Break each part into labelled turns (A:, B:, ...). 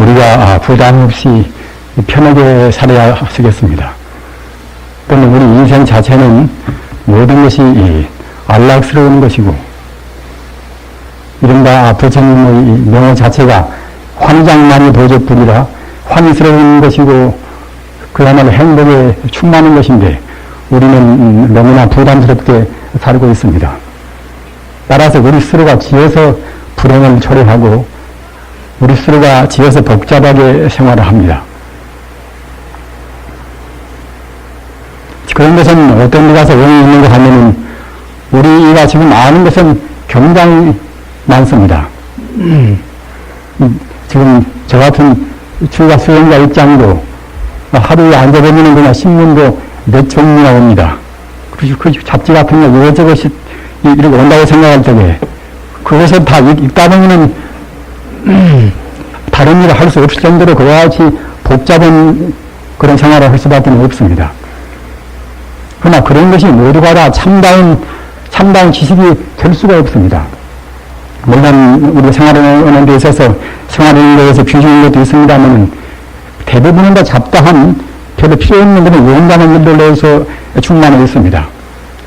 A: 우리가 부담 없이 편하게 살아야 쓰겠습니다. 또는 우리 인생 자체는 모든 것이 안락스러운 것이고, 이른바 부처님의 명호 자체가 환장만이 도적뿐이라 환스러운 것이고 그야말로 행복에 충만한 것인데, 우리는 너무나 부담스럽게 살고 있습니다. 따라서 우리 스스로가 지어서 불행을 초래하고 우리 스스로가 지어서 복잡하게 생활을 합니다. 그런 것은 어떤 데 가서 원인이 있는 것 하면은 우리가 지금 아는 것은 굉장히 많습니다. 지금 저 같은 출가 수행자 입장도 하루에 앉아보면 그냥 신문도 몇 종류나 옵니다. 그 잡지 같은 거 이것저것이 이렇게 온다고 생각할 적에 그것을 다 읽다 보면은 다른 일을 할 수 없을 정도로 그와 같이 복잡한 그런 생활을 할 수밖에 없습니다. 그러나 그런 것이 모두가 다 참다운 지식이 될 수가 없습니다. 물론 우리가 생활하는 데 있어서 생활하는 데에서 비중인 것도 있습니다만 대부분은 다 잡다한 별로 필요 없는 그런 용감한 일들로서 충만해 있습니다.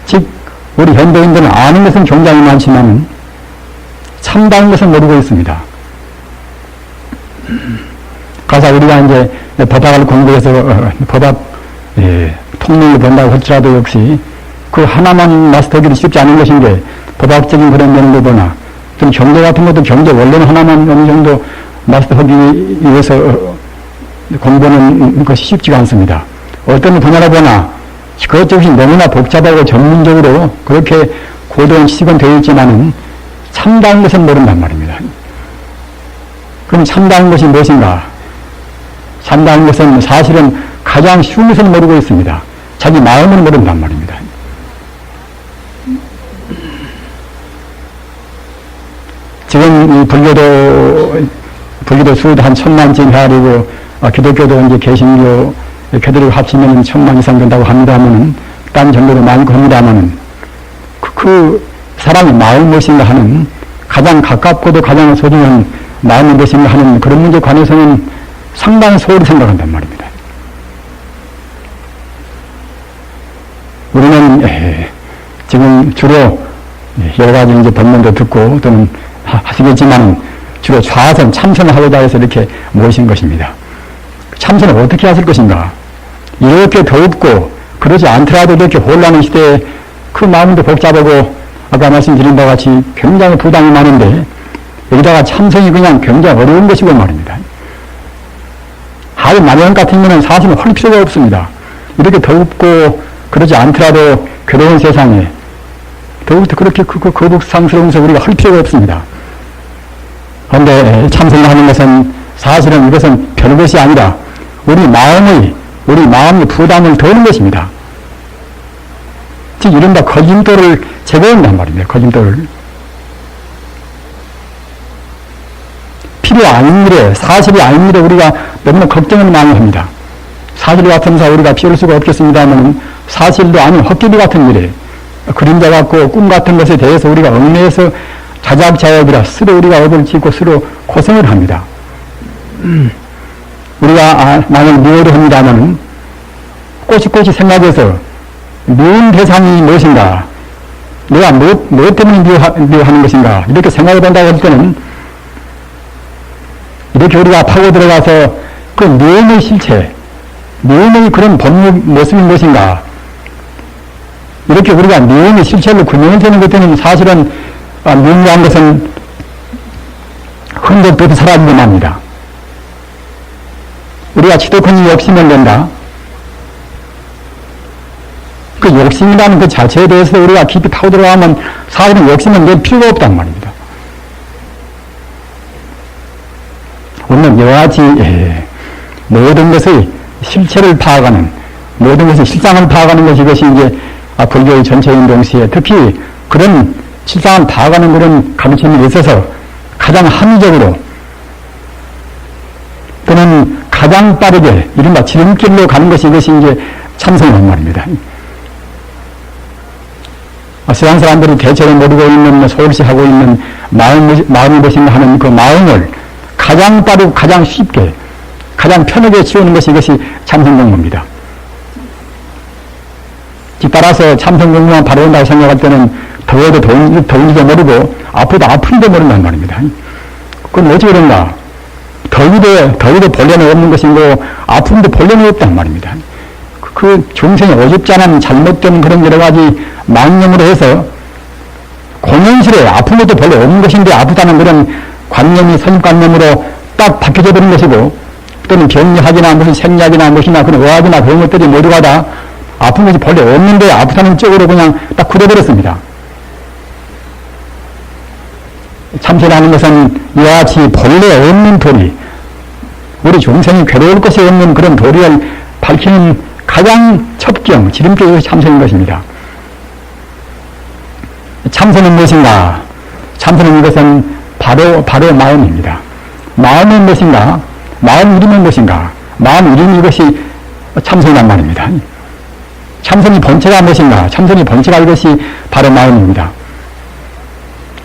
A: 즉 우리 현대인들은 아는 것은 굉장히 많지만 참다운 것은 모르고 있습니다. 가서 우리가 이제 법학을 공부해서 법학 통론을 본다고 할지라도 역시 그 하나만 마스터하기는 쉽지 않은 것인데, 법학적인 그런 면을 보나 좀 경제 같은 것도 경제 원래는 하나만 어느 정도 마스터하기 위해서 공부하는 것이 쉽지가 않습니다. 어떤 분야를 보나 그것저것이 너무나 복잡하고 전문적으로 그렇게 고도한 지식은 되어 있지만은 참다운 것은 모른단 말입니다. 그럼 참다운 것이 무엇인가? 참다운 것은 사실은 가장 쉬운 것을 모르고 있습니다. 자기 마음을 모른단 말입니다. 지금 이 불교도 수도 한 1000만쯤 헤아리고, 기독교도 이제 개신교, 교도를 합치면 1000만 이상 된다고 합니다만은, 딴 정도로 많고 합니다만은, 그 사람의 마음이 무엇인가 하는, 가장 가깝고도 가장 소중한 마음이 무엇인가 하는 그런 문제에 관해서는 상당히 소홀히 생각한단 말입니다. 우리는 지금 주로 여러 가지 이제 법문도 듣고 또는 하시겠지만 주로 좌선, 참선을 하고자 해서 이렇게 모신 것입니다. 참선을 어떻게 하실 것인가? 이렇게 더웁고 그러지 않더라도 이렇게 혼란한 시대에 그 마음도 복잡하고 아까 말씀드린 바와 같이 굉장히 부담이 많은데 여기다가 참선이 그냥 굉장히 어려운 것이고 말입니다. 하루 마련 같은 경우는 사실은 할 필요가 없습니다. 이렇게 더웁고 그러지 않더라도 괴로운 세상에 더욱더 그렇게 거북상스러우면서 우리가 할 필요가 없습니다. 그런데 참선을 하는 것은 사실은 이것은 별것이 아니라 우리 마음의 부담을 덜는 것입니다. 즉 이른바 거짓돌을 제거한단 말입니다. 거짓돌을. 필요 아닌 일에, 사실이 아닌 일에 우리가 너무나 걱정을 많이 합니다. 사실 같으면서 우리가 피할 수가 없겠습니다만 사실도 아닌 헛개비 같은 일에, 그림자 같고 꿈 같은 것에 대해서 우리가 얽매여서 자작자역이라 스스로 우리가 업을 짓고 스스로 고생을 합니다. 우리가 만약 미워를 합니다만 꼬치꼬치 생각해서 미운 대상이 무엇인가, 내가 무엇 때문에 미워하는 것인가 이렇게 생각해 본다고 할 때는 이렇게 우리가 파고 들어가서 그 미움의 실체, 미움의 그런 본능 모습이 무엇인가, 이렇게 우리가 미움의 실체로 규명을 되는 것들은 사실은 미움이라는 것은 흔적 없이 사라지게 합니다. 우리가 지독한 욕심을 낸다. 그 욕심이라는 그 자체에 대해서 우리가 깊이 파고 들어가면 사실은 욕심은 낼 필요가 없단 말입니다. 물론 이와 같이 모든 것의 실체를 파악하는, 모든 것의 실상을 파악하는 것이 이것이 이제 불교의 전체인 동시에 특히 그런 실상을 파악하는 그런 가르침에 있어서 가장 합리적으로 또는 가장 빠르게 이른바 지름길로 가는 것이 이것이 이제 참선이란 말입니다. 세상 사람들이 대체로 모르고 있는 소홀시 하고 있는 마음이 무엇인가 하는 그 마음을 가장 빠르고 가장 쉽게, 가장 편하게 지우는 것이 이것이 참선공부입니다. 따라서 참선공부만 바로 온다고 생각할 때는 더워도 더운지도 모르고 아프도 아픈지도 모른단 말입니다. 그건 어찌 그런가? 더위도 본래는 없는 것이고 아픔도 본래는 없단 말입니다. 그 중생의 어줍지 않은 잘못된 그런 여러 가지 망념으로 해서 공연실에 아픈 것도 본래 없는 것인데 아프다는 그런 관념이 선입관념으로 딱 박혀져 버린 것이고, 또는 병리학이나 무슨 생리학이나 무엇이나 그런 의학이나 그런 것들이 모두가 다 아픈 것이 본래 없는데 아프다는 쪽으로 그냥 딱 굳어버렸습니다. 참선하는 것은 이와 같이 본래 없는 도리, 우리 중생이 괴로울 것이 없는 그런 도리를 밝히는 가장 첩경, 지름길, 이것이 참선인 것입니다. 참선은 무엇인가? 참선은 이것은 바로 마음입니다. 마음은 무엇인가? 마음 이름은 무엇인가? 마음 이름, 이것이 참선이란 말입니다. 참선이 본체가 무엇인가? 참선이 본체가 이것이 바로 마음입니다.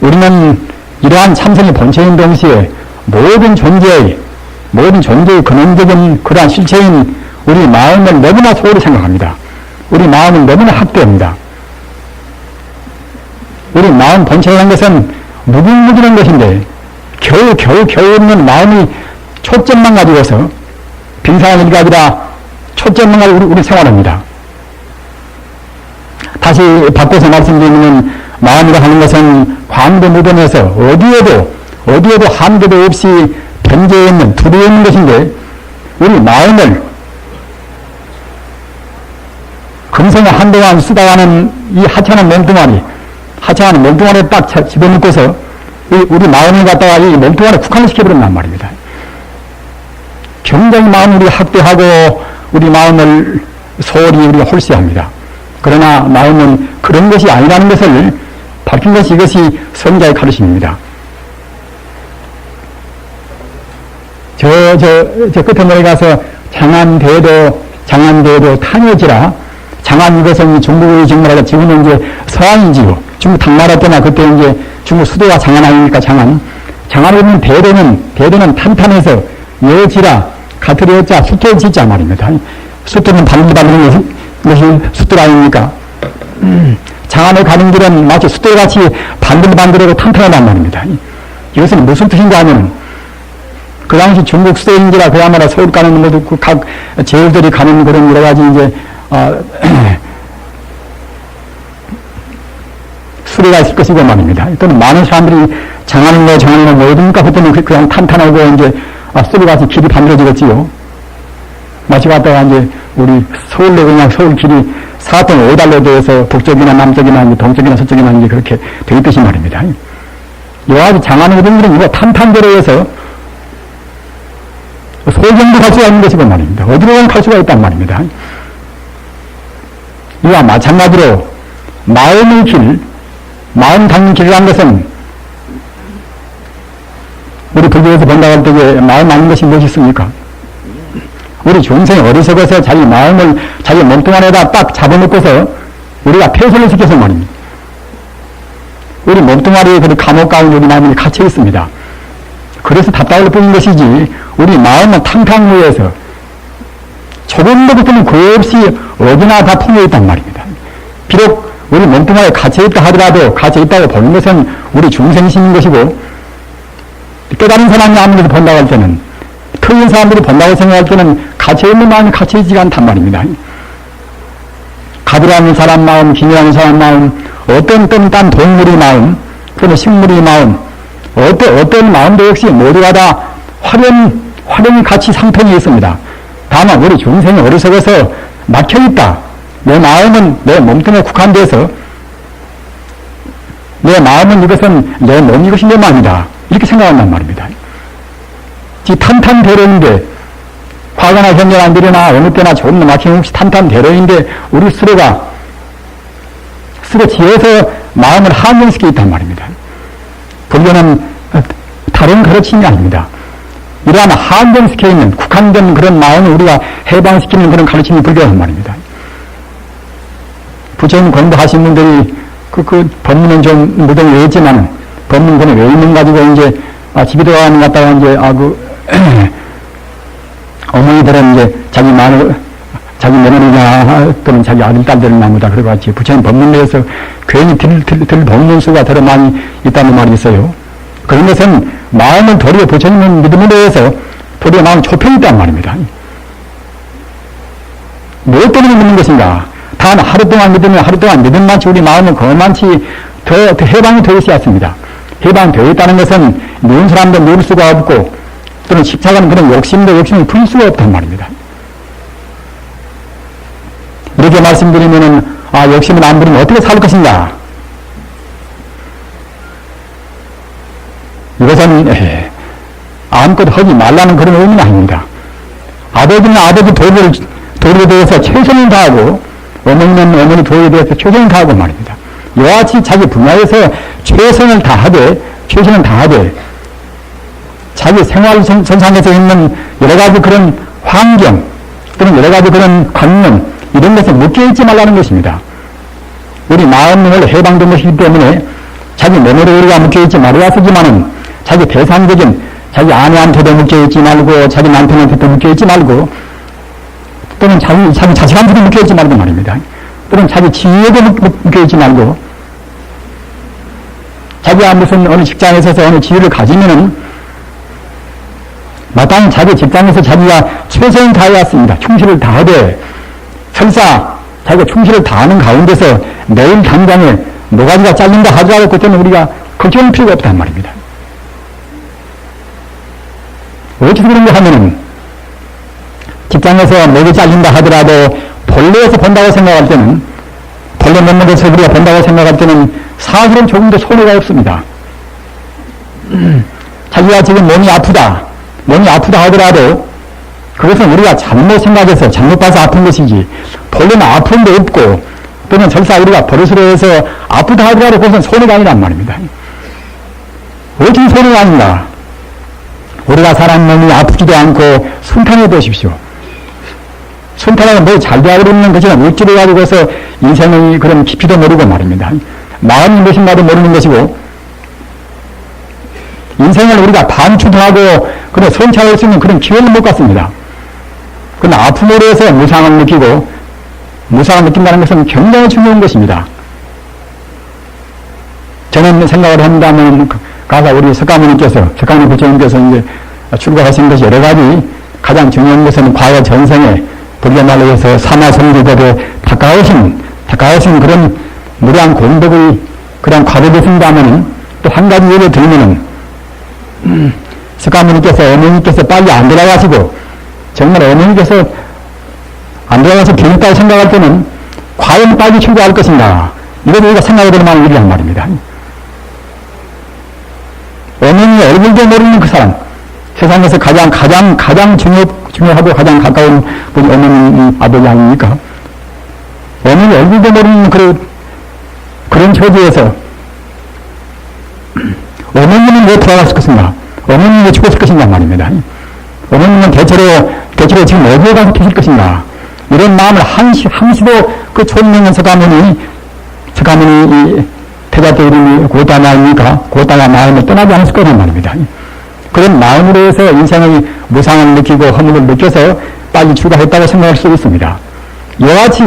A: 우리는 이러한 참선의 본체인 동시에 모든 존재의 근원적인 그러한 실체인 우리 마음을 너무나 소홀히 생각합니다. 우리 마음은 너무나 학대합니다. 우리 마음 본체라는 것은 무궁무진한 것인데 겨우 없는 마음이 초점만 가지고서 빙산한 일이 아니라 초점만 가지고 우리 생활합니다. 다시 바꿔서 말씀드리면 마음이라 하는 것은 광대무변에서 어디에도 한계도 없이 변제해 있는 두루에 있는 것인데, 우리 마음을 금생에 한동안 쓰다가는 이 하찮은 몸뚱아리에 딱 집어넣고서 우리 마음을 갖다가 이 몸뚱아리에 국한을 시켜버린단 말입니다. 굉장히 마음을 우리가 학대하고 우리 마음을 소홀히 우리가 홀수합니다. 그러나 마음은 그런 것이 아니라는 것을 밝힌 것이 이것이 성자의 가르침입니다. 저 끝에 내려가서 장안대도 탄여지라. 장안 이것은 중국의 정말하다 지금은 이제 서안이지요. 중국 당나라 때나 그때 이제 중국 수도가 장안 아닙니까? 장안에 있는 대도는 탄탄해서 여지라 가트리 여자 수토의 지자 말입니다. 수토는 반드시 것이 숫들 아닙니까? 장안에 가는 길은 마치 숫들같이 반들반들하고 탄탄하단 말입니다. 이것은 무슨 뜻인가 하면, 그 당시 중국 수도인지라 그야말로 서울 가는 모두 각 제후들이 가는 그런 여러 가지 이제 수레가 있을 것이고 말입니다. 또는 많은 사람들이 장안이나 뭐 어디니까 그때는 그냥 탄탄하고 이제 수레같이 길이 만들어지겠지요. 마치 갔다가 이제 우리 서울로 그냥 서울 길이 4등 5달로 되어서 북쪽이나 남쪽이나 동쪽이나 서쪽이나 이제 그렇게 되어 있듯이 말입니다. 여하튼 장안의 이름들은 이거 탄탄대로 해서 소경도 갈 수가 있는 것이고 말입니다. 어디로든 갈 수가 있단 말입니다. 이와 마찬가지로 마음의 길, 마음 닦는 길이라는 것은 우리 불교에서 본다고 할 때 마음 아는 것이 무엇이 있습니까? 우리 중생이 어리석어서 자기 마음을 자기 몸뚱아리에다 딱 잡아놓고서 우리가 폐쇄를 시켜서 말입니다. 우리 몸뚱아리에 그 감옥 가운데 우리 마음이 갇혀 있습니다. 그래서 답답을 뿐인 것이지 우리 마음은 탕탕무에서 조금도 그때는 그 없이 어디나 다 통해 있단 말입니다. 비록 우리 몸뚱아리에 갇혀있다 하더라도 갇혀있다고 보는 것은 우리 중생심인 것이고, 깨달은 사람이 아무래도 본다고 할 때는, 틀린 사람들이 본다고 생각할 때는 갇혀있는 마음이 갇혀있지가 않단 말입니다. 가부라는 사람 마음, 기묘한 사람 마음, 어떤 딴 동물의 마음, 또는 식물의 마음, 어떤 마음도 역시 모두가 다 화려히 같이 상통해 있습니다. 다만 우리 중생이 어리석어서 막혀있다. 내 마음은 내 몸뚱아리에 국한돼서 내 마음은 이것은 내 몸, 이것이 내 마음이다. 이렇게 생각한단 말입니다. 탄탄대로인데 과거나 현재나 미래나 어느 때나 조금 막힘없이 탄탄대로인데 우리 스스로가 지어서 마음을 한정시켜 있단 말입니다. 불교는 다른 가르침이 아닙니다. 이러한 한정시켜 있는 국한된 그런 마음을 우리가 해방시키는 그런 가르침이 불교란 말입니다. 부처님 공부하신 분들이 그 법문은 좀 무덤 외웠지만 법문 그냥 외우는 가지고 이제 집에 들어가는 갔다가 이제, 어머니들은 이제 자기 며느리나 또는 자기 아들, 딸들을 나무다. 그래가지고 부처님 법문에서 괜히 돕는 수가 더 많이 있다는 말이 있어요. 그런 것은 마음을 도리어 부처님은 믿음에 대해서 도리어 마음이 좁혀 있단 말입니다. 무엇 때문에 믿는 것인가? 단 하루 동안 믿으면 하루 동안 믿음만치 우리 마음은 그만치 더 해방이 되어 있습니다. 해방이 되어 있다는 것은 미운 사람도 미울 수가 없고 또는 십자가는 그런 욕심을 풀 수가 없단 말입니다. 이렇게 말씀드리면은 욕심을 안 부리면 어떻게 살 것인가? 이것은 아무것도 하지 말라는 그런 의미는 아닙니다. 아버지는 아버지 도리에 대해서 최선을 다하고 어머니는 어머니 도리에 대해서 최선을 다하고 말입니다. 이와 같이 자기 분야에서 최선을 다하되 자기 생활 선상에서 있는 여러 가지 그런 환경 또는 여러 가지 그런 관념 이런 것에 묶여있지 말라는 것입니다. 우리 마음을 해방된 것이기 때문에 자기 몸으로 우리가 묶여있지 말아야 쓰지만은 자기 대상적인 자기 아내한테도 묶여있지 말고 자기 남편한테도 묶여있지 말고 또는 자기 자식한테도 묶여있지 말고 말입니다. 또는 자기 지위에도 묶여있지 말고 자기가 무슨 어느 직장에 있어서 어느 지위를 가지면은 마땅히 자기 직장에서 자기가 최선을 다해왔습니다. 충실을 다하되 설사 자기가 충실을 다하는 가운데서 내일 당장에 노가지가 잘린다 하더라도 그때는 우리가 걱정할 필요가 없단 말입니다. 어떻게 그런가 하면은 직장에서 목이 잘린다 하더라도 본래에서 본다고 생각할 때는 본래 면목에서 우리가 본다고 생각할 때는 사실은 조금 더 손해가 없습니다. 자기가 지금 몸이 아프다 하더라도 그것은 우리가 잘못 생각해서 잘못 봐서 아픈 것이지 본래는 아픈 데 없고 또는 설사 우리가 버릇으로 해서 아프다 하더라도 그것은 손해가 아니란 말입니다. 어떻게 손해가 아닌가? 우리가 사람 몸이 아프지도 않고 순탄해 보십시오. 순탄하게 뭐 잘 되어가고 있는 것이나 우쭐해 가지고서 인생의 그런 깊이도 모르고 말입니다. 마음이 무엇인가도 모르는 것이고 인생을 우리가 반추도하고 그런 성찰할 수 있는 그런 기회를 못 갖습니다. 그러나 아픔으로 해서 무상을 느낀다는 것은 굉장히 중요한 것입니다. 저는 생각을 한다면 가서 우리 석가모니 부처님께서 이제 출가하신 것이 여러 가지 가장 중요한 것은 과거 전생에 우리가 말로 해서 사마성지대로 닦아오신 그런 무량 공덕의 그런 과도를 쓴다면은 또 한 가지 예를 들면은 어머니께서 빨리 안 돌아가시고 정말 어머니께서 안 돌아가서 길다고 생각할 때는 과연 빨리 출가할 것인가 이걸 우리가 생각해 볼 만한 일이란 말입니다. 어머니 얼굴도 모르는 그 사람 세상에서 가장 중요하고 가장 가까운 분이 어머니 아버지 아닙니까? 어머니 얼굴도 모르는 그런 처지에서 어머니는 왜 돌아갔을 것인가? 어머니는 왜 죽었을 것인가 말입니다. 어머니는 대체로 지금 어디에 가서 계실 것인가? 이런 마음을 항시도 그 총명한 석가모니 태자때 이름이 고다마 아닙니까? 고다마 마음을 떠나지 않았을 거란 말입니다. 그런 마음으로 해서 인생의 무상을 느끼고 허물을 느껴서 빨리 출가했다고 생각할 수 있습니다. 이와 같이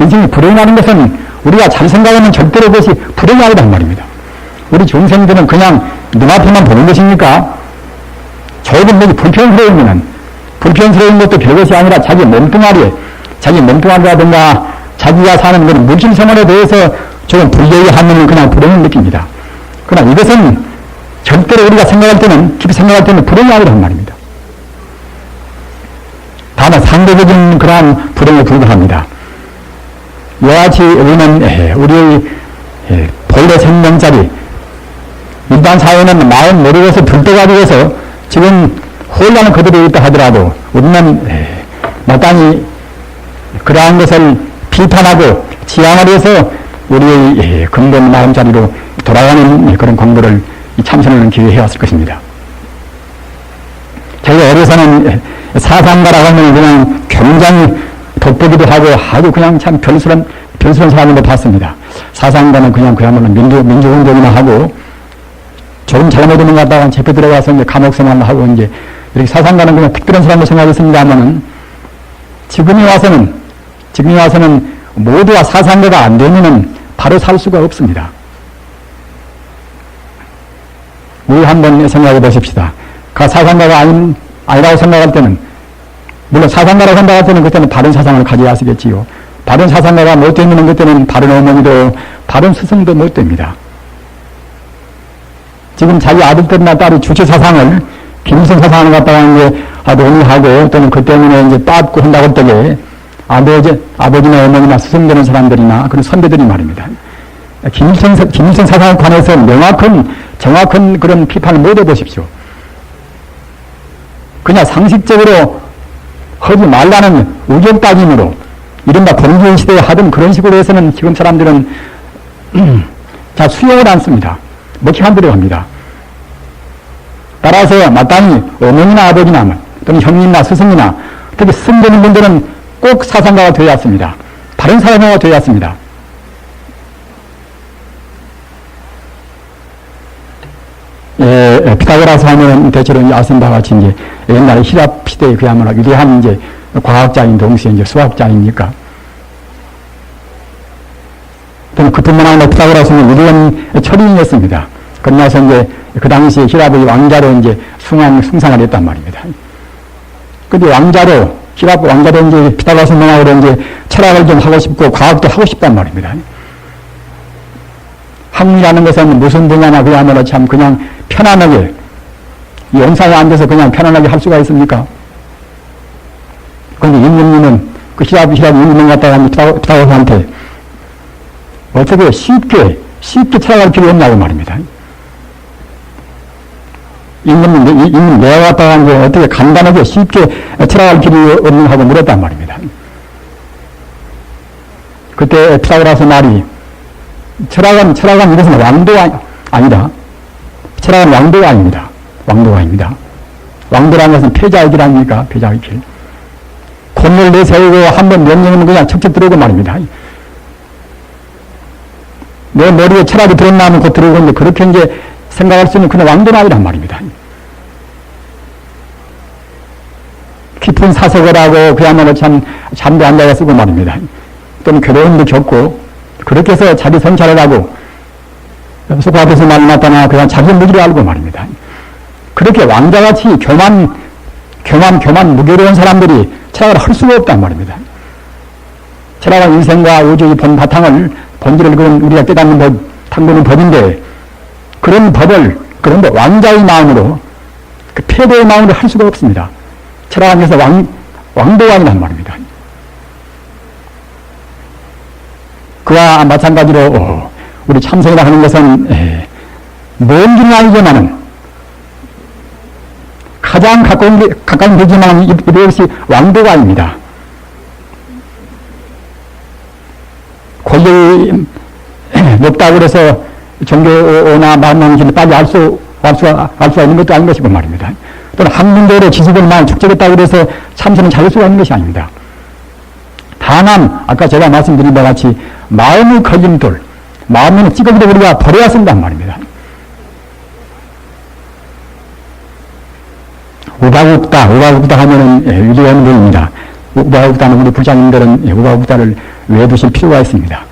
A: 인생이 불행하는 것은 우리가 잘 생각하면 절대로 그것이 불행이 아니란 말입니다. 우리 중생들은 그냥 눈앞에만 보는 것입니까? 조금 여기 불편스러운 것도 별것이 아니라 자기 몸뚱아리라든가 자기가 사는 그런 물질 생활에 대해서 조금 불리하면 그냥 불행을 느낍니다. 그러나 이것은 절대로 우리가 깊이 생각할 때는 불행이 아니란 말입니다. 다만 상대적인 그러한 불행에 불과합니다. 이와 같이 우리는 우리의 본래 생명자리 일반 사회는 마음 모르고서 들떠가지고서 지금 혼란은 그대로 있다 하더라도 우리는 마땅히 그러한 것을 비판하고 지향을 해서 우리의 근본 마음자리로 돌아가는 그런 공부를 참선하는 기회에 해왔을 것입니다. 저희가 어려서는 사상가라고 하면 그냥 굉장히 돋보기도 하고 아주 그냥 참 별스러운 사람으로 봤습니다. 사상가는 그야말로 민주운동이나 하고 조금 잘못하는 것 같다가 재표 들어가서 이제 감옥 생활을 하고 이제 이렇게 사상가는 그냥 특별한 사람으로 생각했습니다만은 지금에 와서는 모두가 사상가가 안 되면은 바로 살 수가 없습니다. 우리 한번 생각해 보십시다. 사상가가 아니라고 생각할 때는, 물론 사상가라고 생각할 때는 그때는 바른 사상을 가져야 하시겠지요. 바른 사상가가 못 되면 그때는 바른 어머니도 바른 스승도 못 됩니다. 지금 자기 아들들이나 딸이 주체 사상을 김일성 사상을 갖다가 이제 논의하고 또는 그 때문에 이제 빠고 한다고 할 때에 아버지나 어머니나 스승되는 사람들이나 그런 선배들이 말입니다. 김일성 사상에 관해서 정확한 그런 비판을 못 해보십시오. 그냥 상식적으로 하지 말라는 의견 따짐으로 이른바 공주의 시대에 하던 그런 식으로 해서는 지금 사람들은 자 수용을 않습니다. 먹히 한 대로 합니다. 따라서 마땅히 어머니나 아버지나 또는 형님이나 스승이나 특히 스승되는 분들은 꼭 사상가가 되어야 합니다. 바른 사상가가 되어야 합니다. 피타고라스 하면 대체로 아시는 바와 같이 이제 옛날에 히랍 시대에 그야말로 위대한 이제 과학자인 동시에 이제 수학자이니까. 그뿐만 아니라 피타고라스는 위대한 철인이었습니다. 그러나서 이제 그 당시에 히랍의 왕자로 이제 숭상을 했단 말입니다. 근데 히랍 왕자로 이제 피타고라스 문학으로 이제 철학을 좀 하고 싶고 과학도 하고 싶단 말입니다. 학문이라는 것은 무슨 분야나 그야말로 참 그냥 편안하게 영상에 앉아서 그냥 편안하게 할 수가 있습니까? 그런데 임금님은 그 히랍 임금 갖다가 피타고라스한테 어떻게 쉽게 철학할 필요 없냐고 말입니다. 임금 내가 갖다가 이제 어떻게 간단하게 쉽게 철학할 필요 없냐고 물었단 말입니다. 그때 피타고라스 말이 철학은 이것은 왕도가 아니다. 철학은 왕도가 아닙니다. 왕도가 아닙니다. 왕도라는 것은 패자의 길 아닙니까? 패자의 길. 곤을 내세우고 한번 명령하면 그냥 척척 들어오고 말입니다. 내 머리에 철학이 들었나 하면 곧 들어오고 이제 그렇게 이제 생각할 수 있는 그냥 왕도는 아니란 말입니다. 깊은 사색을 하고 그야말로 참 잠도 안 자게 쓰고 말입니다. 또는 괴로움도 겪고 그렇게 해서 자기 성찰을 하고 소크라테스 말을 맞다나 그냥 자기 무기를 알고 말입니다. 그렇게 왕자같이 교만 무교로운 사람들이 철학을 할 수가 없단 말입니다. 철학은 인생과 우주의 본질을 우리가 깨닫는 법, 탐구는 법인데 그런데 왕자의 마음으로 그 패배의 마음으로 할 수가 없습니다. 철학은 그래서 왕도가 아니란 말입니다. 그와 마찬가지로 우리 참선이라 하는 것은 먼 길은 아니지만은 가장 가까운 되지만 이것이 왕도가 아닙니다. 권력이 높다고 그래서 종교나 마음만을 빨리 알 수가 있는 것도 아닌 것이고 말입니다. 또는 학문적으로 지식을 많이 축적했다고 그래서 참선은 찾을 수가 있는 것이 아닙니다. 다만 아까 제가 말씀드린 바와 같이 마음의 걸림돌, 마음은 찌꺼기도 우리가 버려야 쓴단 말입니다. 우바국다 하면은 위대한 분입니다. 우바국다는 우리 부장님들은 우바국다를 외두실 필요가 있습니다.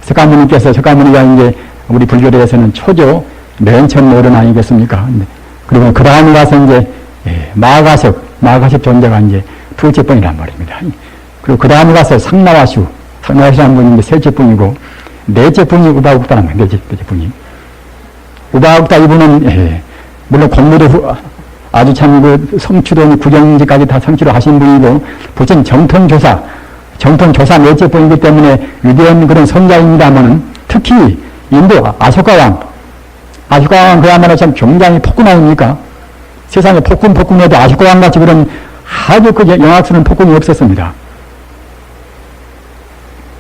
A: 석가모니가 이제 우리 불교대에서는 초조 맨 처음 어른 아니겠습니까? 그리고 그 다음에 가서 이제 마가섭 존재가 이제 두째 분이란 말입니다. 그리고 그 다음에 가서 상나와시라는 분이 이제 셋째 분이고 넷째 분이 우바국다라는 거예요. 넷째 분이. 우바국다 이분은 물론 공부도 아주 참 성취도 구경지까지 다 성취를 하신 분이고 부처님 정통조사 넷째 분이기 때문에 위대한 그런 성자입니다만은 특히 인도 아쇼카왕 그야말로 참 굉장히 폭군 아닙니까? 세상에 폭군해도 아쇼카왕 같이 그런 아주 그 영악스러운 폭군이 없었습니다.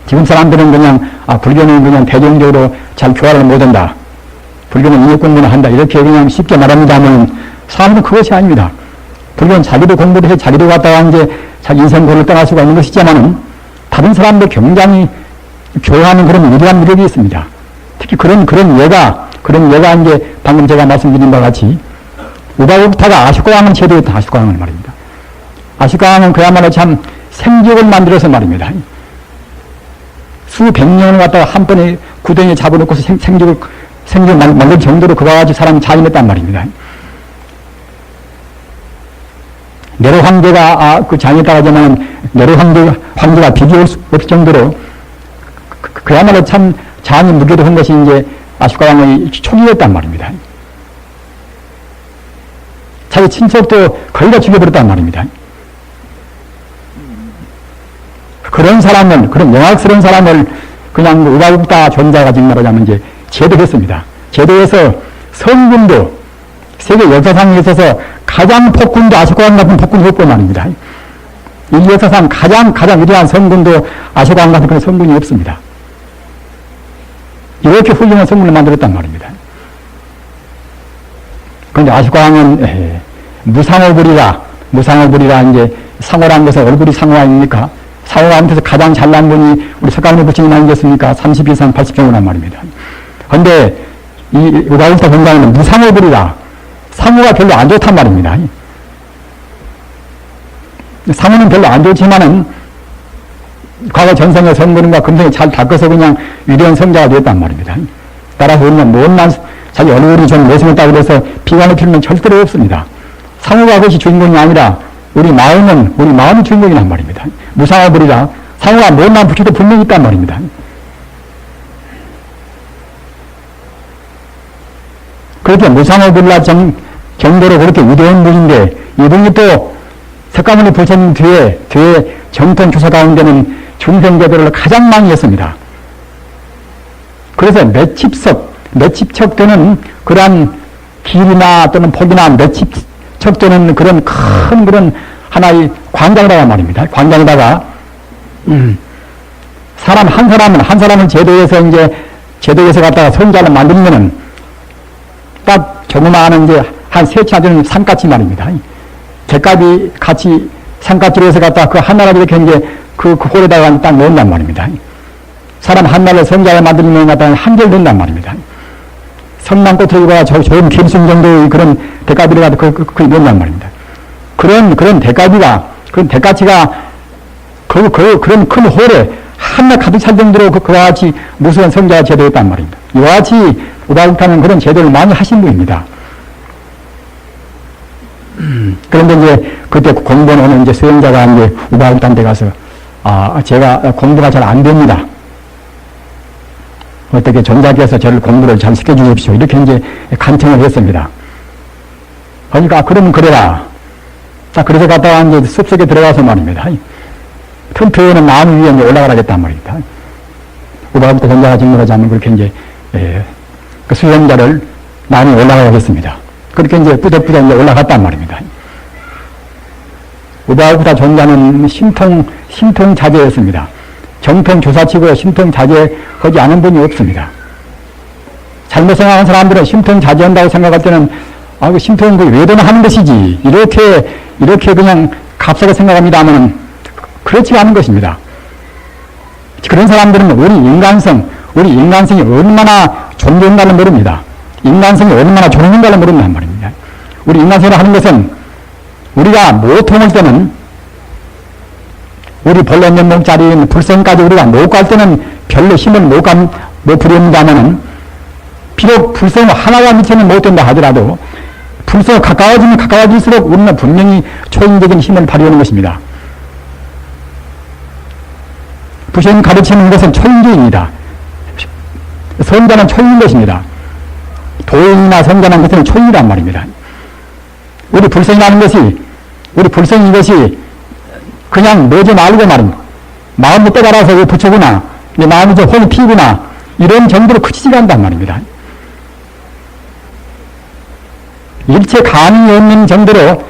A: 지금 사람들은 그냥 불교는 그냥 대중적으로 잘 교화를 못한다. 불교는 인력 공부를 한다. 이렇게 그냥 쉽게 말합니다만 사람은 그것이 아닙니다. 불교는 자기도 공부를 해 자기도 갔다가 이제 자기 인생고를 떠날 수가 있는 것이지만은 다른 사람도 굉장히 교화하는 그런 위대한 무력이 있습니다. 특히 그런 예가 그런 예가 이제 방금 제가 말씀드린 바와 같이 우바국타가 아슈가왕을 제도했던 아슈가왕을 말입니다. 아슈가왕은 그야말로 참 생지옥을 만들어서 말입니다. 수백 년을 갖다가 한 번에 구덩이에 잡아놓고서 생지옥을 만들 정도로 그와 같이 사람이 잔인했단 말입니다. 네로 황제가 그 잔인했다고 하지만 네로 황제가 비교할 수 없을 정도로 그야말로 참 잔이 무게도 한 것이 이제 아슈가왕의 초기였단 말입니다. 자기 친척도 거의 다 죽여버렸단 말입니다. 그런 사람을, 그런 영악스러운 사람을 그냥 우바국타 존자가 지금 말하자면 이제 제도했습니다. 제도해서 성군도 세계 역사상에 있어서 가장 폭군도 아슈가왕 같은 폭군이 없고 말입니다. 이 역사상 가장 위대한 성군도 아슈가왕 같은 그런 성군이 없습니다. 이렇게 훌륭한 성군을 만들었단 말입니다. 그런데 아슈가왕은 무상어불이라 이제 상어라는 것은 얼굴이 상어 아닙니까? 상어한테서 가장 잘난 분이 우리 석가모니 부처님 아니겠습니까? 30 이상 80평이란 말입니다. 그런데 이 우바국타 본당은 무상어불이라 상어가 별로 안 좋단 말입니다. 상어는 별로 안 좋지만은 과거 전생의 성분과 금생에 잘 닦아서 그냥 위대한 성자가 되었단 말입니다. 따라서 우리는 못난 자기 얼굴이 좀 못생겼다고 해서 비관의 필요는 절대로 없습니다. 상어가 그것이 주인공이 아니라 우리 마음이 주인공이란 말입니다. 무상어불이라 상어가 못난 부처도 분명히 있단 말입니다. 그렇게 무상어불이라 정도로 그렇게 위대한 분인데 이분이 또 석가모니 부처님 뒤에 정통 주사 가운데는 중생제도를 가장 많이 했습니다. 그래서 몇십척 되는 그러한 길이나 또는 폭이나 몇십척 되는 그런 큰 그런 하나의 광장이라고 말입니다. 광장에다가 사람 한 사람을 제도해서 갖다가 성자를 만들면은 딱 조그마한 이제 한 세치 안 되는 산같이 말입니다. 객값이 같이 산같이로 해서 갖다가 그 하나를 이렇게 이제 그 홀에다가 딱 넣는단 말입니다. 사람 하나를 성자를 만들면 갖다가 한결 된단 말입니다. 성남꽃을 좋은 김순 정도의 그런 대가비를 갖다 그 넣는단 말입니다. 그런 대가치가 그런 큰 홀에 하나 가득 찰 정도로 그와 같이 무수한 성자가 제도했단 말입니다. 이와 같이 우바국타는 그런 제도를 많이 하신 분입니다. 그런데 이제 그때 공부는 오는 이제 수행자가 이제 우바국타한테 가서 제가 공부가 잘 안 됩니다. 어떻게 전자께서 저를 공부를 잘 시켜주십시오. 이렇게 이제 간청을 했습니다. 그러니까 그러면 그래라. 자, 그래서 갔다가 이제 숲속에 들어가서 말입니다. 틈틈이는 나무 위에 이제 올라가라겠단 말입니다. 우바국타 전자가 직문하자면 그렇게 이제 그 수행자를 나무에 올라가겠습니다. 그렇게 이제 뿌덕뿌덕 이제 올라갔단 말입니다. 우바국타 존자는 심통자제였습니다. 정통 조사치고 심통자제하지 않은 분이 없습니다. 잘못 생각하는 사람들은 심통자제한다고 생각할 때는 그 심통은 그 외도는 하는 것이지 이렇게 그냥 값싸게 생각합니다 하면은 그렇지 않은 것입니다. 그런 사람들은 우리 인간성이 얼마나 존재인가를 모릅니다. 인간성이 얼마나 존재인가를 모른단 말입니다. 우리 인간성을 하는 것은 우리가 못 통할 때는 우리 본래 면목자리인 불성까지 우리가 못 갈 때는 별로 힘을 못 부립니다마는 비록 불성 하나와 미치는 못 된다 하더라도 불성 가까워지면 가까워질수록 우리는 분명히 초인적인 힘을 발휘하는 것입니다. 부처님 가르치는 것은 초인교입니다. 성자는 초인인 것입니다. 도인이나 성자는 것은 초인이란 말입니다. 우리 불성이라는 것이 그냥 뭐지 말고 말입니다. 마음을 떠달아서 부처구나, 내 마음이 좀 혼이 피구나, 이런 정도로 그치지가 않단 말입니다. 일체 감이 없는 정도로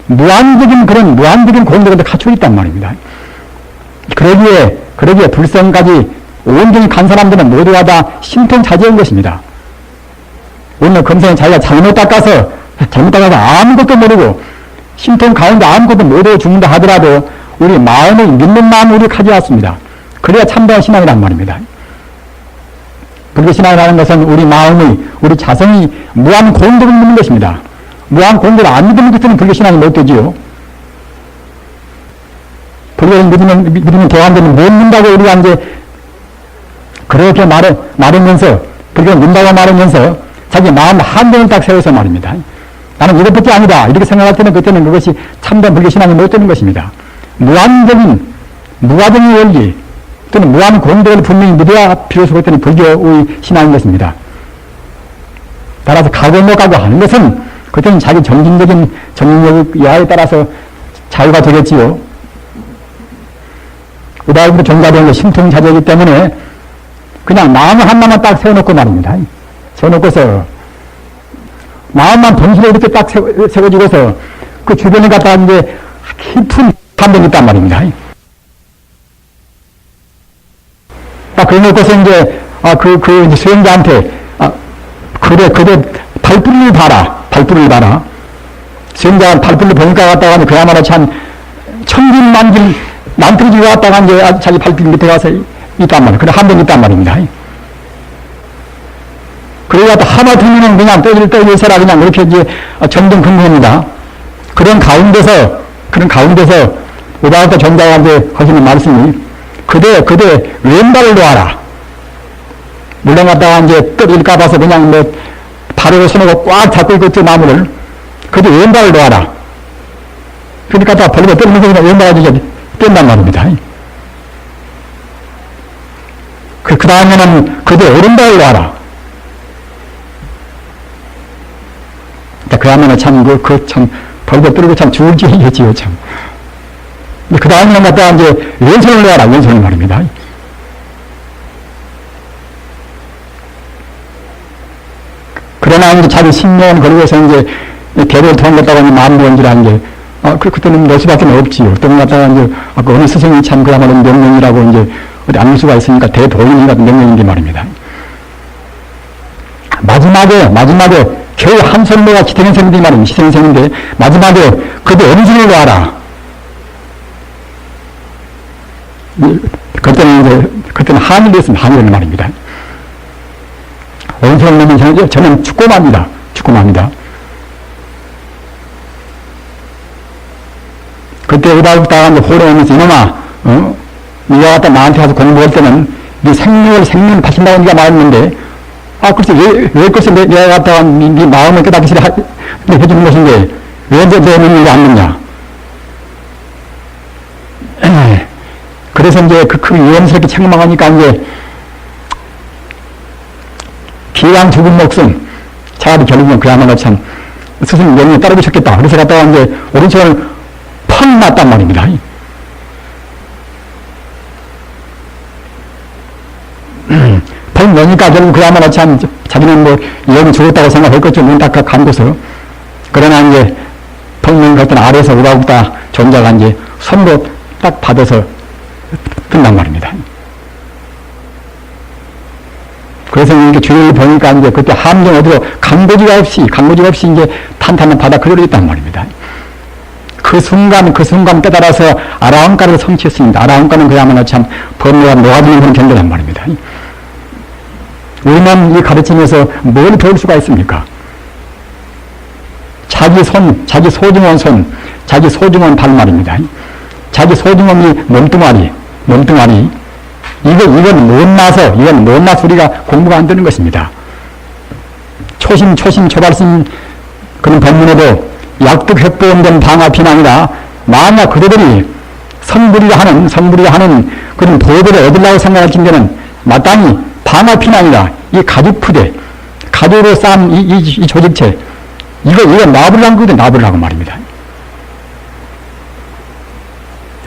A: 무한적인 공덕을 갖추고 있단 말입니다. 그러기에 불성까지 온전히 간 사람들은 모두가 다 심통자제한 것입니다. 오늘 금생에 자기가 잘못 닦아서 아무것도 모르고 심통 가운데 아무것도 모르고 죽는다 하더라도 우리 마음을 믿는 마음을 우리 가져왔습니다. 그래야 참다운 신앙이란 말입니다. 불교신앙이라는 것은 우리 마음의, 우리 자성이 무한 공덕을 믿는 것입니다. 무한 공덕을 안 믿으면 그때는 불교신앙이 못 되지요. 불교를 믿으면 대한되는 못 믿는다고 우리가 이제 그렇게 말하면서, 불교를 믿는다고 말하면서 자기 마음 한정을 딱 세워서 말입니다. 나는 이것밖에 아니다. 이렇게 생각할 때는 그때는 그것이 참된 불교신앙이 못 되는 것입니다. 무한적인, 무화적인 원리, 또는 무한 공덕을 분명히 믿어야 비로소 그때는 불교의 신앙인 것입니다. 따라서 가고 못 가고 하는 것은 그때는 자기 정신적인 정력 여하에 따라서 자유가 되겠지요. 우다부터 종자되는 게 신통자재이기 때문에 그냥 마음을 하나만 딱 세워놓고 말입니다. 세워놓고서 마음만 동시에 이렇게 딱 세워지고서 그 주변에 갖다가 이제 깊은 감정이 있단 말입니다. 딱 그래놓고서 이제 그 수행자한테 그래 발불을 봐라. 수행자 발불을 보니까 갔다가 그야말로 참 천진만진 만들어지고 갔다가 이제 자기 발불 밑에 가서 있단 말이에요. 그래 한 번 있단 말입니다. 그래가 하마터면 그냥 떠질떠질서라 그냥 그렇게 이제 정등근무합니다. 그런 가운데서 오다가 정자한테 하시는 말씀이 그대 왼발을 놓아라. 물론 갔다가 이제 떨어질까 봐서 그냥 뭐 발으로 손으로 꽉 잡고 있겠죠, 나무를. 그대 왼발을 놓아라. 그러니까 다 벌리고 떨면서 그냥 왼발을 이제 뗀단 말입니다. 그 다음에는 그대 오른발을 놓아라. 그 다음에는 참, 벌벌 떨고 참 죽을지겠지요, 참. 그 다음에는 갖다가 이제 왼손을 놓아라, 왼손을 말입니다. 그러나 이제 자기 신념을 걸고서 이제 개를 도망갔다가 마음을 연주라는 게, 그때는 놓을 수밖에 없지요. 또 갖다가 이제, 어느 스승이 참 그야말로 명령이라고 이제, 어디 안을 수가 있으니까 대도인이 같은 명령인데 말입니다. 마지막에 겨우 한 손모가 기태선생인데 말입니다. 시선생인데 마지막에 그대 엄지를 놓아라. 그때는 한일이 있으면 한일을 말입니다. 오른손을 놓으면 저는 축구합니다. 그때 의다가 이제 호령하면서 이놈아, 네가 갖다 나한테 가서 공부할 때는 네 생명을 바친다고 네가 말했는데 글쎄, 왜 글쎄 내가 갖다가 네 마음을 깨닫기 해주는 것인데 왜 내 믿는 안 믿냐. 그래서 이제 그 위험스럽게 책망하니까 이제 기왕 죽은 목숨 차라리 결국은 그야말로 참 스승님 명령에 따르셨겠다. 그래서 갖다가 이제 오른손을 팍 놨단 말입니다. 팍 넣으니까 결국 그야말로 참 자기는 뭐 영이 죽었다고 생각했겠죠. 눈 딱 감고서. 그러나 이제 팍 넣은 것들 아래에서 우다우다 존자가 이제 손으로 딱 받아서 끝난 말입니다. 그래서 이렇게 주위를 보니까 이제 그때 함정 어디로 강고지가 없이 이제 탄탄한 바다 그대로 있단 말입니다. 그 순간 깨달아서 아라한가를 성취했습니다. 아라한가는 그야말로 참 법리가 녹아지는 그런 경계란 말입니다. 우리는 이 가르침에서 뭘 배울 수가 있습니까? 자기 소중한 발 말입니다. 자기 소중한 몸뚱아리. 이건 못나서 우리가 공부가 안 되는 것입니다. 초발심 그런 법문에도 약득획보원된 방화피난이라 만약 그대들이 성불이라 하는 그런 도들을 얻으려고 생각할 텐데는 마땅히 방화피난이라 이 가죽으로 쌓은 이 조직체 이거 놔버리라고 말입니다.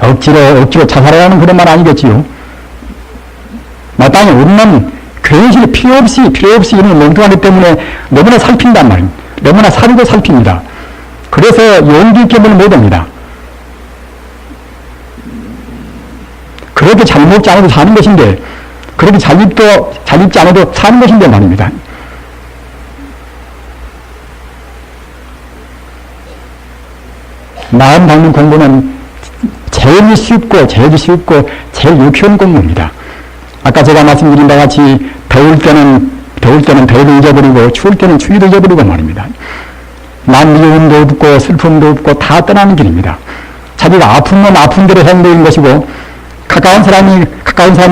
A: 억지로 자살하라는 그런 말 아니겠지요. 마땅히 우리는 괜시 필요 없이 이런 멍뚱하기 때문에 너무나 살핀단 말입니다. 너무나 사리고 살핍니다. 그래서 용기 있게 못 옵니다. 그렇게 잘 먹지 않아도 사는 것인데, 그렇게 잘 입지 않아도 사는 것인데 말입니다. 마음 닦는 공부는 제일 쉽고 제일 유쾌한 공부입니다. 아까 제가 말씀드린 바와 같이 더울 때는 더위를 잊어버리고 추울 때는 추위를 잊어버리고 말입니다. 난 미움도 없고 슬픔도 없고 다 떠나는 길입니다. 자기가 아프면 아픈 대로 행복인 것이고 가까운 사람이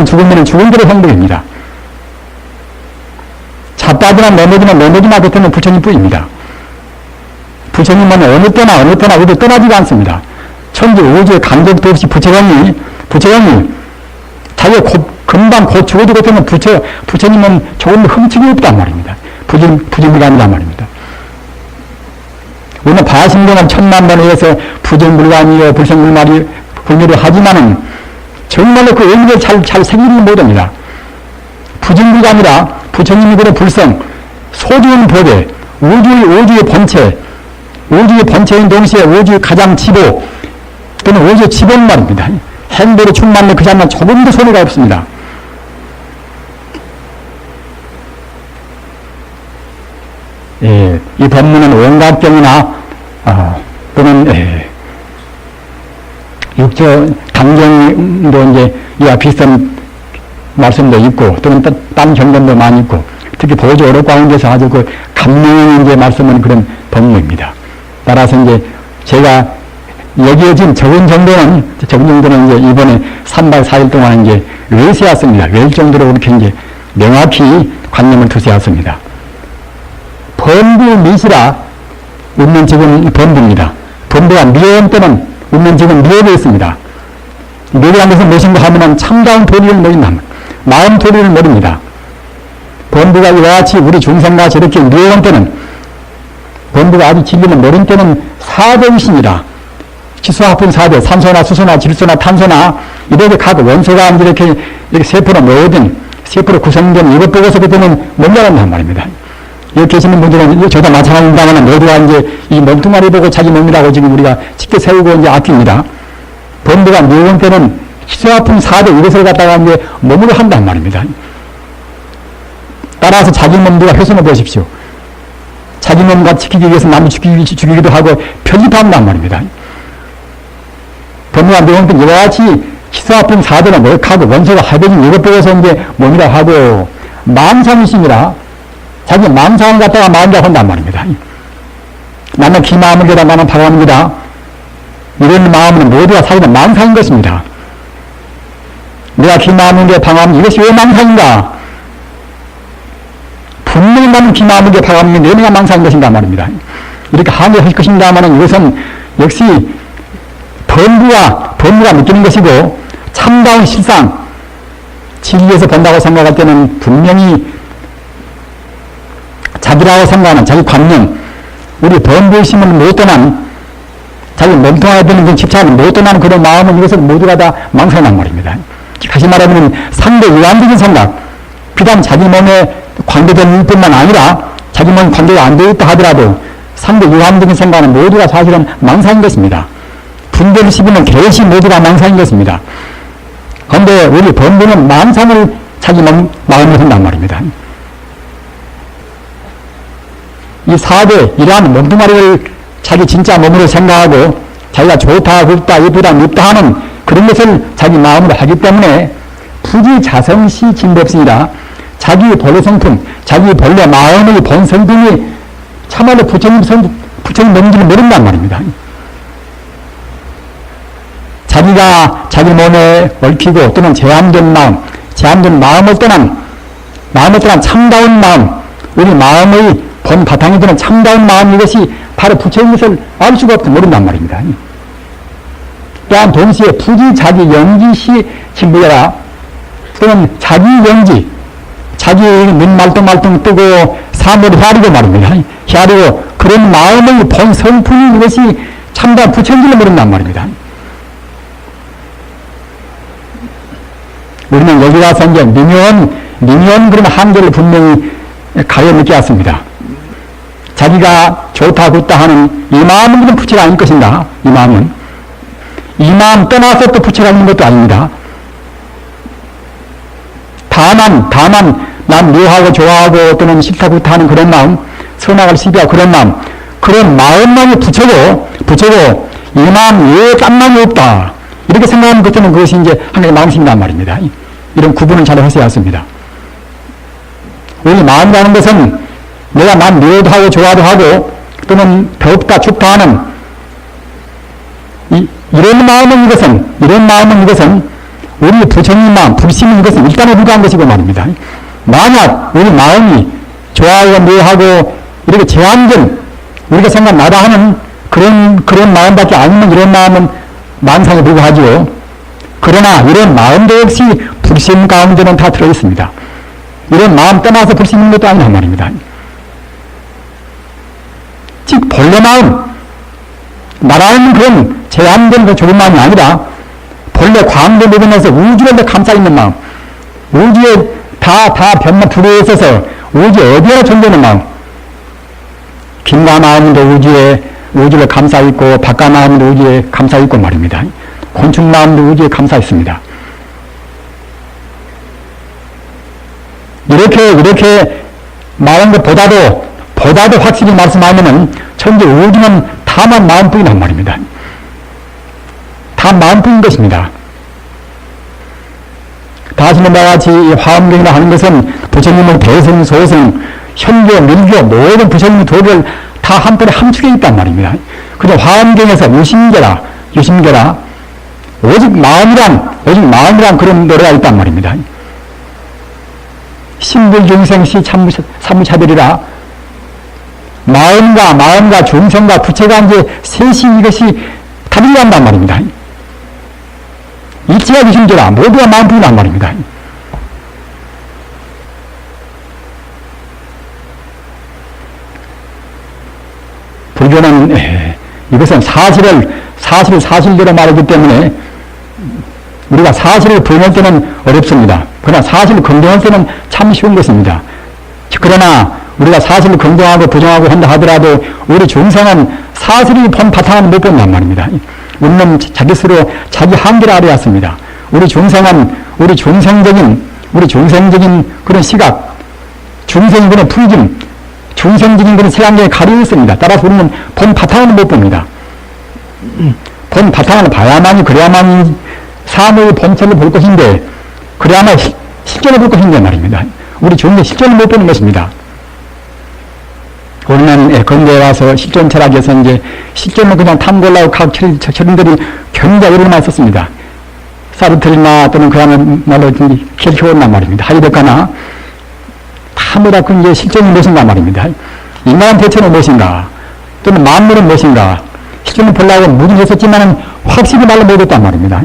A: 죽으면 죽은 대로 행복입니다. 자빠지나 넘어지나 그때는 부처님 뿐입니다. 부처님은 어느 때나 어디 떠나지가 않습니다. 천지 우주의 간격도 없이 부처님이 자기가 금방 곧 죽어도 그때는 부처님은 조금 흠집이 없단 말입니다. 부정불감이란 말입니다. 우리는 바신경을 천만 번에 해서 부정불감이요 불생불말이 불멸을 하지만은 정말로 그 의미를 잘 새기는 못합니다. 부정불감이라 부처님이 그런 불성, 소중한 법에 우주의 본체인 동시에 우주의 가장 지보 또는 우주의 지본 말입니다. 행보로 충만한 그 자만 조금도 소리가 없습니다. 이 법문은 온갖 경이나 또는 육조 강경도 이제 이와 비슷한 말씀도 있고 또는 딴 경전도 많이 있고 특히 보조 어록 가운데서 아주 그 감명의 이제 말씀은 그런 법문입니다. 따라서 이제 제가 여기에 지금 적은 정도는 이제 이번에 3박 4일 동안 이제 외세했습니다. 외울 정도로 그렇게 이제 명확히 관념을 두세웠습니다. 범부 미시라 우리는 지금 범부입니다. 범부가 미워한 때는 우리는 지금 미워되어 있습니다. 미워한 것은 무엇인가 하면 참다운 도리를 모른다. 마음 도리를 모릅니다. 범부가 이와 같이 우리 중생같이 이렇게 미워한 때는 범부가 아직 진리를 모른 때는 사대이십니다. 기수화풍 사대, 산소나 수소나 질소나 탄소나 이렇게 각 원소가 이렇게 세포로 모든 세포로 구성된 이것 보고서 그때는 몰라간단 말입니다. 여기 계시는 분들은 저도 마찬가지입니다만 모두가 이제 이 몸뚱아리 보고 자기 몸이라고 지금 우리가 쉽게 세우고 이제 아낍니다. 범부가 미운 때는 기수화풍 사대 이것을 갖다가 이제 몸으로 한단 말입니다. 따라서 자기 몸들과 훼손해 보십시오. 자기 몸과 지키기 위해서 남을 죽이기도 하고 편집한단 말입니다. 범부가 미운 때는 이와 같이 기수화풍 사대는 뭐하고 원소가 합해진 이것 보고서 이제 몸이라 하고 마음상이심이라 자기 마음상을 갖다가 마음이라고 한단 말입니다. 나는 기마음을 게다 나는 바람이다. 이런 마음은 모두가 사실은 망상인 것입니다. 내가 기마음을 게 방황 이것이 왜 망상인가? 분명히 나는 기마음을 게 방황이 내가 망상인 것인가 말입니다. 이렇게 항의할 것인가하면 이것은 역시 범부가 느끼는 것이고 참다운 실상 진리에서 본다고 생각할 때는 분명히 자기라고 생각하는 자기 관념 우리 범부의심을 못 떠난 자기 몸통하에 드는 그 집착을 못 떠나는 그런 마음은 이것을 모두가 다 망상한 말입니다. 다시 말하면 상대 이완적인 생각 비단 자기 몸에 관계된 일뿐만 아니라 자기 몸에 관계가 안 되어 있다 하더라도 상대 이완적인 생각은 모두가 사실은 망상인 것입니다. 분별을 씹으면 개시 모두가 망상인 것입니다. 그런데 우리 범부는 망상을 자기 마음으로 한단 말입니다. 이 사대 이러한 몸뚱아리를 자기 진짜 몸으로 생각하고 자기가 좋다 굵다 이쁘다 밉다 하는 그런 것을 자기 마음으로 하기 때문에 부지자성시 진법성이라 자기 본래 성품 자기 본래 마음의 본 성품이 참말로 부처님 몸인지를 모른단 말입니다. 자기가 자기 몸에 얽히고 또는 제한된 마음을 떠난 참다운 마음 우리 마음의 본 바탕에 드는 참다운 마음 이것이 바로 부처인 것을 알 수가 없고 모른단 말입니다. 또한 동시에 부지 자기 영지시 진부여라 또는 자기 영지 자기 눈 말똥말똥 뜨고 사물이 헤아리고 말입니다. 헤아리고 그런 마음의 본 성품이 이것이 참다운 부처인 줄을 모른단 말입니다. 우리는 여기 와서 이제 미묘한 그런 한계를 분명히 가려 느꼈습니다. 자기가 좋다 굵다 하는 이 마음은 그런 부처가 아닐 것인가? 이 마음 떠나서 또 부처가 있는 것도 아닙니다. 다만 난 미워하고 좋아하고 또는 싫다 굵다 하는 그런 마음 선악을 시비하고 그런 마음만이 부처고 이 마음 외에 딴 마음이 없다 이렇게 생각하면 그때는 그것이 이제 한 가지 마음심이란 말입니다. 이런 구분을 잘 하셔야 했습니다. 우리 마음이라는 것은 내가 남 미워도 하고 좋아도 하고 또는 덥다 춥다 하는 이런 마음은 이것은 우리 부처님 마음, 불심인 것은 일단에 불과한 것이고 말입니다. 만약 우리 마음이 좋아하고 미워하고 이렇게 제한된 우리가 생각나다 하는 그런 마음밖에 아니면 이런 마음은 만상에 불과하지요. 그러나 이런 마음도 역시 불심 가운데는 다 들어있습니다. 이런 마음 떠나서 불심 있는 것도 아니란 말입니다. 즉 본래 마음, 나라는 그런 제한된 그 좋은 마음이 아니라 본래 광대 모범에서 우주를 감싸있는 마음, 우주에 다 변만 두루에 있어서 우주 어디에 존재하는 마음, 긴가 마음도 우주를 감싸있고 바깥 마음도 우주에 감싸있고 말입니다. 곤충 마음도 우주에 감싸있습니다. 이렇게 말한 것보다도 확실히 말씀하면은 천재 우주는 다만 마음뿐이란 말입니다. 다 마음뿐인 것입니다. 다시는 바와 같이 이 화엄경이라 하는 것은 부처님의 대성, 소성, 현교, 밀교 모든 부처님의 도를 다 한번에 함축해 있단 말입니다. 그저 화엄경에서 유심계라 오직 마음이란 그런 노래가 있단 말입니다. 신불중생시 삼무차별이라 마음과 중생과 부처가 이제 셋이 이것이 다르한단 말입니다. 일체가 유심계라 모두가 마음뿐이란 말입니다. 불교는 이것은 사실을 사실대로 말하기 때문에 우리가 사실을 부인할 때는 어렵습니다. 그러나 사실을 긍정할 때는 참 쉬운 것입니다. 그러나 우리가 사실을 긍정하고 부정하고 한다 하더라도 우리 중생은 사실이 본 바탕은 못 본단 말입니다. 우리는 자기 스스로 자기 한계를 알아야 했습니다. 우리 중생은 우리 중생적인 그런 시각, 중생의 그런 풀짐, 중생적인 그런 세상에 가리고 있습니다. 따라서 우리는 본 바탕은 못 봅니다. 본 바탕을 봐야만이 그래야만이 사무의 본체를 볼 것인데 그래야만 실존을 볼 것인데 말입니다. 우리 중생 실존을 못 보는 것입니다. 우리는 근대에 와서 실존 철학에서 이제 실존을 그냥 탐구하려고 각 철인들이 굉장히 오래 많이 썼습니다. 사르트르나 또는 그야말로 켈케오나 말입니다. 하이데가나 다무다 그 이제 실존이 무엇인가 말입니다. 인간의 대체는 무엇인가 또는 만물은 무엇인가 실존을 보려고 무등했었지만은 확실히 말로 못했단 말입니다.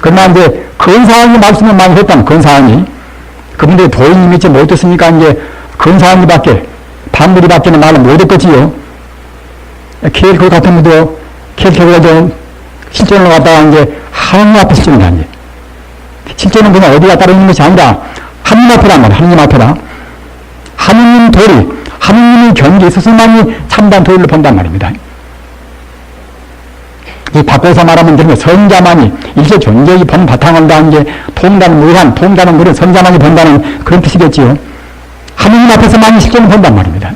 A: 그러나 이제 근사하게 말씀을 많이 했다는 근사하니 그분들이 도인이 믿지 못했으니까 이제 근사하니밖에 반무리밖에는 말을 못했겠지요. 켈케오 같은 분도 켈케오가 좀 실존을 갖다가 이제 하나님 앞에 실존이 아니에요. 실존은 그냥 어디가 따로 있는 것이 아니라 하나님 앞에란 말이에요. 하나님 앞에라. 하느님 도리, 하느님의 경계에 있어서만이 참단 도리를 본단 말입니다. 이 바꿔서 말하면 되는 선자만이 일체 존재의 본 바탕을 다한 게 통단 무한, 통단은 그런 선자만이 본다는 그런 뜻이겠지요. 하느님 앞에서만이 실존을 본단 말입니다.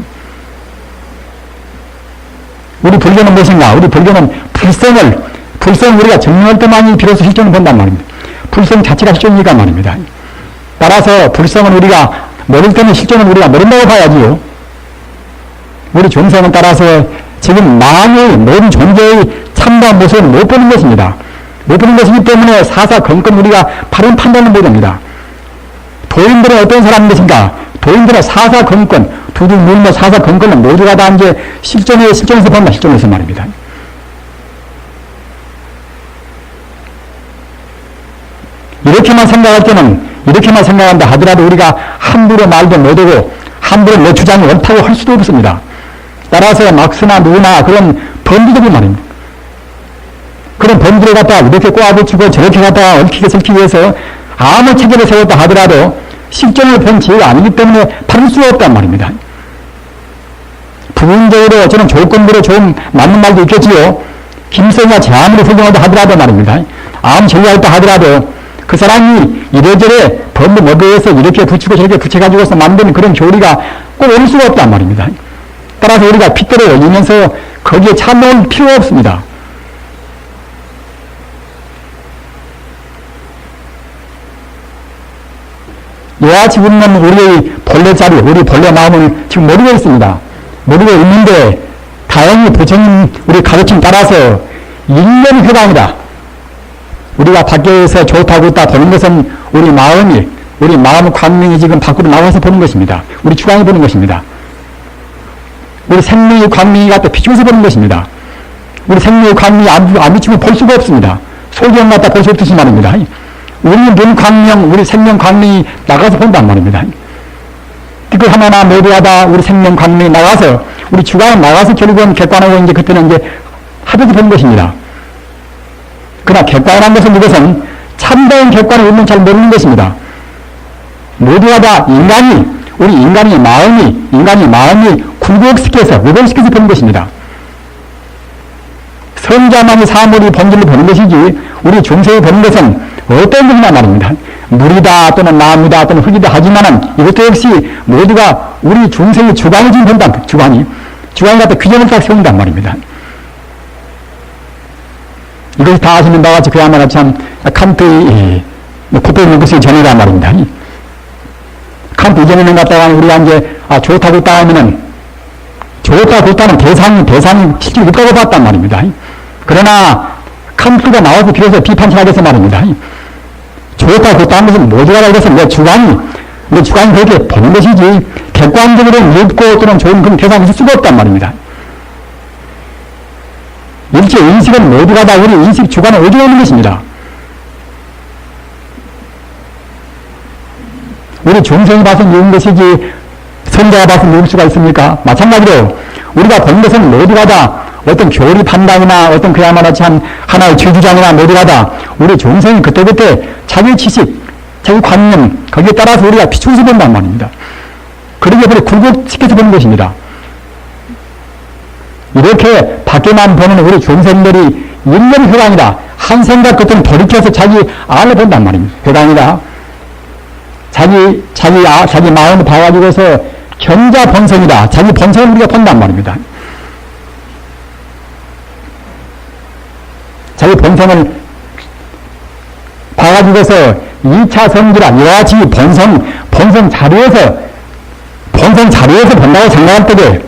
A: 우리 불교는 무엇인가? 우리 불교는 불성을 우리가 증명할 때만이 비로소 실존을 본단 말입니다. 불성 자체가 실존이니까 말입니다. 따라서 불성은 우리가 모를 때는 실존을 우리가 모른다고 봐야지요. 우리 중생은 따라서 지금 만의 모든 존재의 참다운 모습을 못 보는 것입니다. 못 보는 것이기 때문에 사사건건 우리가 바른 판단을 못 합니다. 도인들은 어떤 사람인 것인가? 도인들은 사사건건, 두둑 물며 사사건건은 모두가 다 이제 실존에서 본다, 실존에서 말입니다. 이렇게만 생각한다 하더라도 우리가 함부로 말도 못하고 함부로 내 주장이 옳다고 할 수도 없습니다. 따라서 막스나 누구나 그런 범주들이 말입니다. 그런 범주를 갖다가 이렇게 꼬아붙이고 저렇게 갖다가 얽히게 설키기 위해서 아무 체계를 세웠다 하더라도 실존을 본 지혜가 아니기 때문에 바를 수가 없단 말입니다. 부분적으로 저는 조건부로 좀 맞는 말도 있겠지요. 김성이가 제 아무리 훌륭하다 하더라도 말입니다. 아무 전략했다 하더라도 그 사람이 이래저래 법무 모두에서 이렇게 붙이고 저렇게 붙여가지고서 만드는 그런 교리가 꼭 올 수가 없단 말입니다. 따라서 우리가 핏대를 올리면서 거기에 참여할 필요가 없습니다. 이와 같이 우리는 우리의 본래자리, 우리 본래 마음을 지금 모르고 있습니다. 모르고 있는데 다행히 부처님 우리 가르침 따라서 일념 회방이다. 우리가 밖에서 좋다고 있다 보는 것은 우리 마음 광명이 지금 밖으로 나와서 보는 것입니다. 우리 주관이 보는 것입니다. 우리 생명의 광명이 갖다 비추어서 보는 것입니다. 우리 생명의 광명이 안 비추면 볼 수가 없습니다. 소경 갖다 볼 수 없듯이 말입니다. 우리는 눈 광명, 우리 생명 광명이 나가서 본단 말입니다. 그 하나하나 모두가 다 우리 생명 광명이 나가서 우리 주관은 나가서 결국은 객관하고 이제 그때는 이제 합해서 본 것입니다. 그러나 객관이라는 것은 이것은 참다운 객관을 우리는 잘 모르는 것입니다. 모두가 다 우리 인간의 마음이 굴곡시켜서 보는 것입니다. 성자만이 사물이 본질을 보는 것이지 우리 중생이 보는 것은 어떤 것이냐 말입니다. 물이다 또는 나무다 또는 흙이다 하지만은 이것도 역시 모두가 우리 중생의 주관이 지금 본다. 주관이 갖다 규정을 딱 세운단 말입니다. 이것이 다 아시는 바와 같이 그야말로 참 칸트의 코페르니쿠스의 전이란 말입니다. 칸트 이전에는 갖다가 우리가 이제 좋다고 있다 하면은 좋다고 있다는 대상이 실제로 있다고 봤단 말입니다. 그러나 칸트가 나와서 비로소 비판하겠어 말입니다. 좋다고 있다는 것은 모두가 다 이것은 내 주관이 그렇게 보는 것이지 객관적으로 묻고 또는 좋은 그런 대상이 있을 수가 없단 말입니다. 일체 인식은 모두가 다 우리 인식 주관에 의존해 있는 것입니다. 우리 중생이 봐서 누운 것이지 선자가 봐서 누울 수가 있습니까? 마찬가지로 우리가 본 것은 모두가 다 어떤 교리 판단이나 어떤 그야말로 참 하나의 주주장이나 모두가 다 우리 중생이 그때그때 자기 지식, 자기 관념 거기에 따라서 우리가 비추어서 본단 말입니다. 그렇게 굴곡시켜서 보는 것입니다. 이렇게 밖에만 보는 우리 중생들이 일념 회광이다. 한 생각 끝은 돌이켜서 자기 안을 본단 말입니다. 회광이다. 자기 마음을 봐가지고서 견자 본성이다. 자기 본성을 우리가 본단 말입니다. 자기 본성을 봐가지고서 2차 성지라 이와 같이 본성 자리에서 본다고 생각할 때에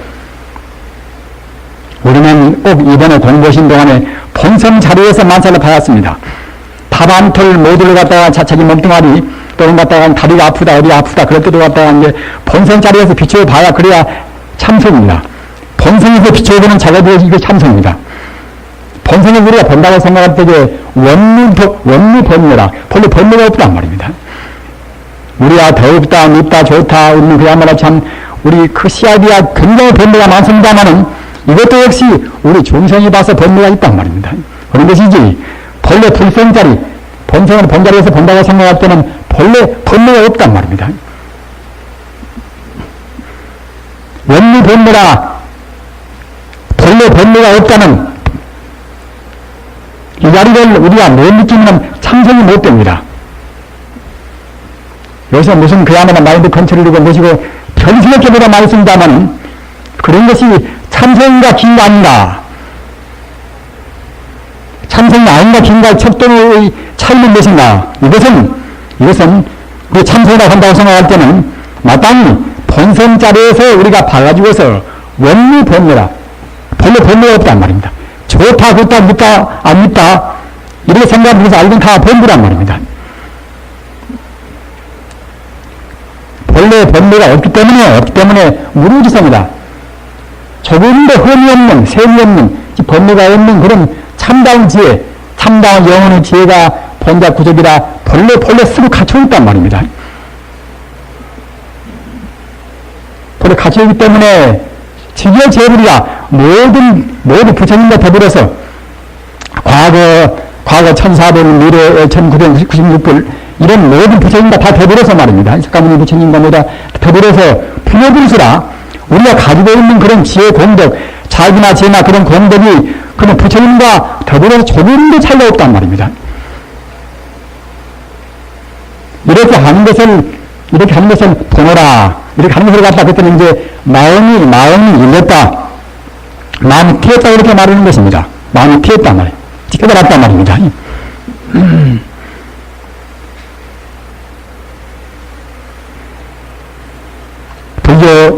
A: 우리는 꼭 이번에 공부하신 동안에 본성 자리에서 만사를 봐왔습니다. 밥 한 톨 모두를 갖다가 자기 몸뚱아리 또는 갖다가 다리가 아프다 어디 아프다 그럴 때도 갖다가 이제 본성 자리에서 비추어 봐야 그래야 참선입니다. 본성에서 비추어보는 작업이 이거 참선입니다. 본성을 우리가 본다고 생각할 때에 원리 번뇌라 별로 번뇌가 없단 말입니다. 우리야 더웁다 밉다 좋다 우리는 그야말로 참 우리 그 시야비야 굉장히 번뇌가 많습니다만은 이것도 역시 우리 중생이 봐서 번뇌가 있단 말입니다. 그런 것이지 본래 불성자리 본성을 본자리에서 본다고 생각할 때는 본래 번뇌가 없단 말입니다. 원리 번뇌라 본래 번뇌가 없다는 이 자리를 우리가 못 느끼면 참선이 못 됩니다. 여기서 무슨 그야말로 마인드 컨트롤이고 무엇이고 별생각해보다 많이 씁니다만 그런 것이 참선인가 긴가 아닌가 참선이 아닌가 긴가 척도의 차이는 무엇인가 이것은 우리 참선이라고 한다고 생각할 때는 마땅히 본성 자리에서 우리가 봐가지고서 원리 본뇌라 본래 본뇌가 없단 말입니다. 좋다 그렇다 믿다 안 믿다 이렇게 생각하면서 알건 다 본부란 말입니다. 본래 본뇌가 없기 때문에 무르지성이다. 조금도 흠이 없는 셈이 없는 번뇌가 없는 그런 참다운 지혜 참다운 영혼의 지혜가 본자 구적이라 본래 쓰고 갖춰있단 말입니다. 본래 갖춰있기 때문에 지겨 제불이야 모든 부처님과 더불어서 과거 1400, 미래 1996불 이런 모든 부처님과 다 더불어서 말입니다. 석가모니 부처님과 모두 더불어서 부여불수라 우리가 가지고 있는 그런 지혜 공덕 자기나 지혜나 그런 공덕이 그런 부처님과 더불어서 조금도 차이가 없단 말입니다. 이렇게 하는 것을 보노라 이렇게 하는 것을 갖다 그때는 이제 마음이 일렸다 마음이 튀었다 이렇게 말하는 것입니다. 마음이 튀었단 말이에요. 깨달았단 말입니다.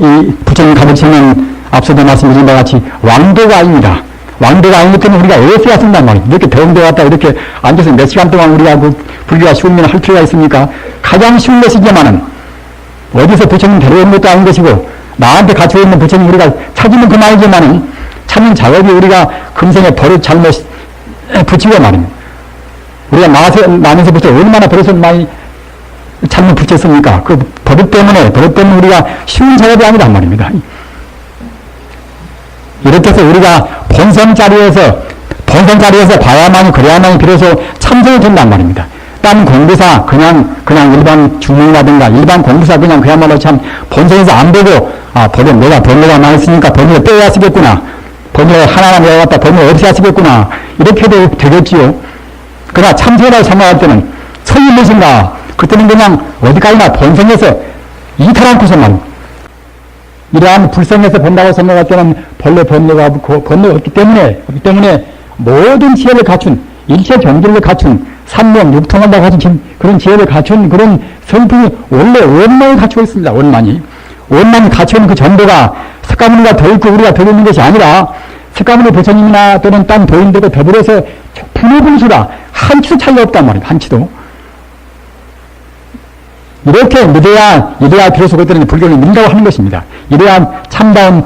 A: 이 부처님 가르치는 앞서도 말씀드린 바와 같이 왕도가 아닙니다. 왕도가 아니기 때문에 우리가 애써야 쓴단 말이에요. 이렇게 더운 데 왔다 이렇게 앉아서 몇 시간 동안 우리가 그 불교가 쉬운 면 할 필요가 있습니까? 가장 쉬운 것이지만은 어디서 부처님 데려오는 것도 아닌 것이고 나한테 갖춰있는 부처님 우리가 찾으면 그만이지만은 찾는 작업이 우리가 금생에 버릇 잘못 붙이고 말입니다. 우리가 나면서부터 얼마나 버릇을 많이 잘못 붙였습니까? 그 버릇 때문에 우리가 쉬운 작업이 아니란 말입니다. 이렇게 해서 우리가 본성 자리에서 봐야만이 그래야만이 비로소 참선이 된단 말입니다. 딴 공부사 그냥 일반 중문이라든가 일반 공부사 그야말로 참 본성에서 안 보고 내가 번뇌가 많이 쓰니까 번뇌를 빼야 쓰겠구나. 번뇌 하나만 외워왔다 번뇌 없애야 쓰겠구나. 이렇게 해도 되겠지요. 그러나 참선이라고 생각할 때는 성이 무엇인가? 그때는 그냥 어디까지나 본성에서 이탈 않고서 말입니다. 이러한 불성에서 본다고 생각할 때는 본래 번뇌가 없기 때문에 모든 지혜를 갖춘 일체 경지를 갖춘 삼명 육통한다 갖춘 그런 지혜를 갖춘 그런 성품이 원래 원만히 갖추고 있습니다. 원만히 갖춰있는 그 전부가 석가모니가 더 있고 우리가 더 있는 것이 아니라 석가모니 부처님이나 또는 딴 도인들과 더불어서 분유분수라 한치도 차이가 없단 말이에요. 한치도. 이렇게 믿어야 비로소 그들은 불교를 믿는다고 하는 것입니다. 이러한 참다운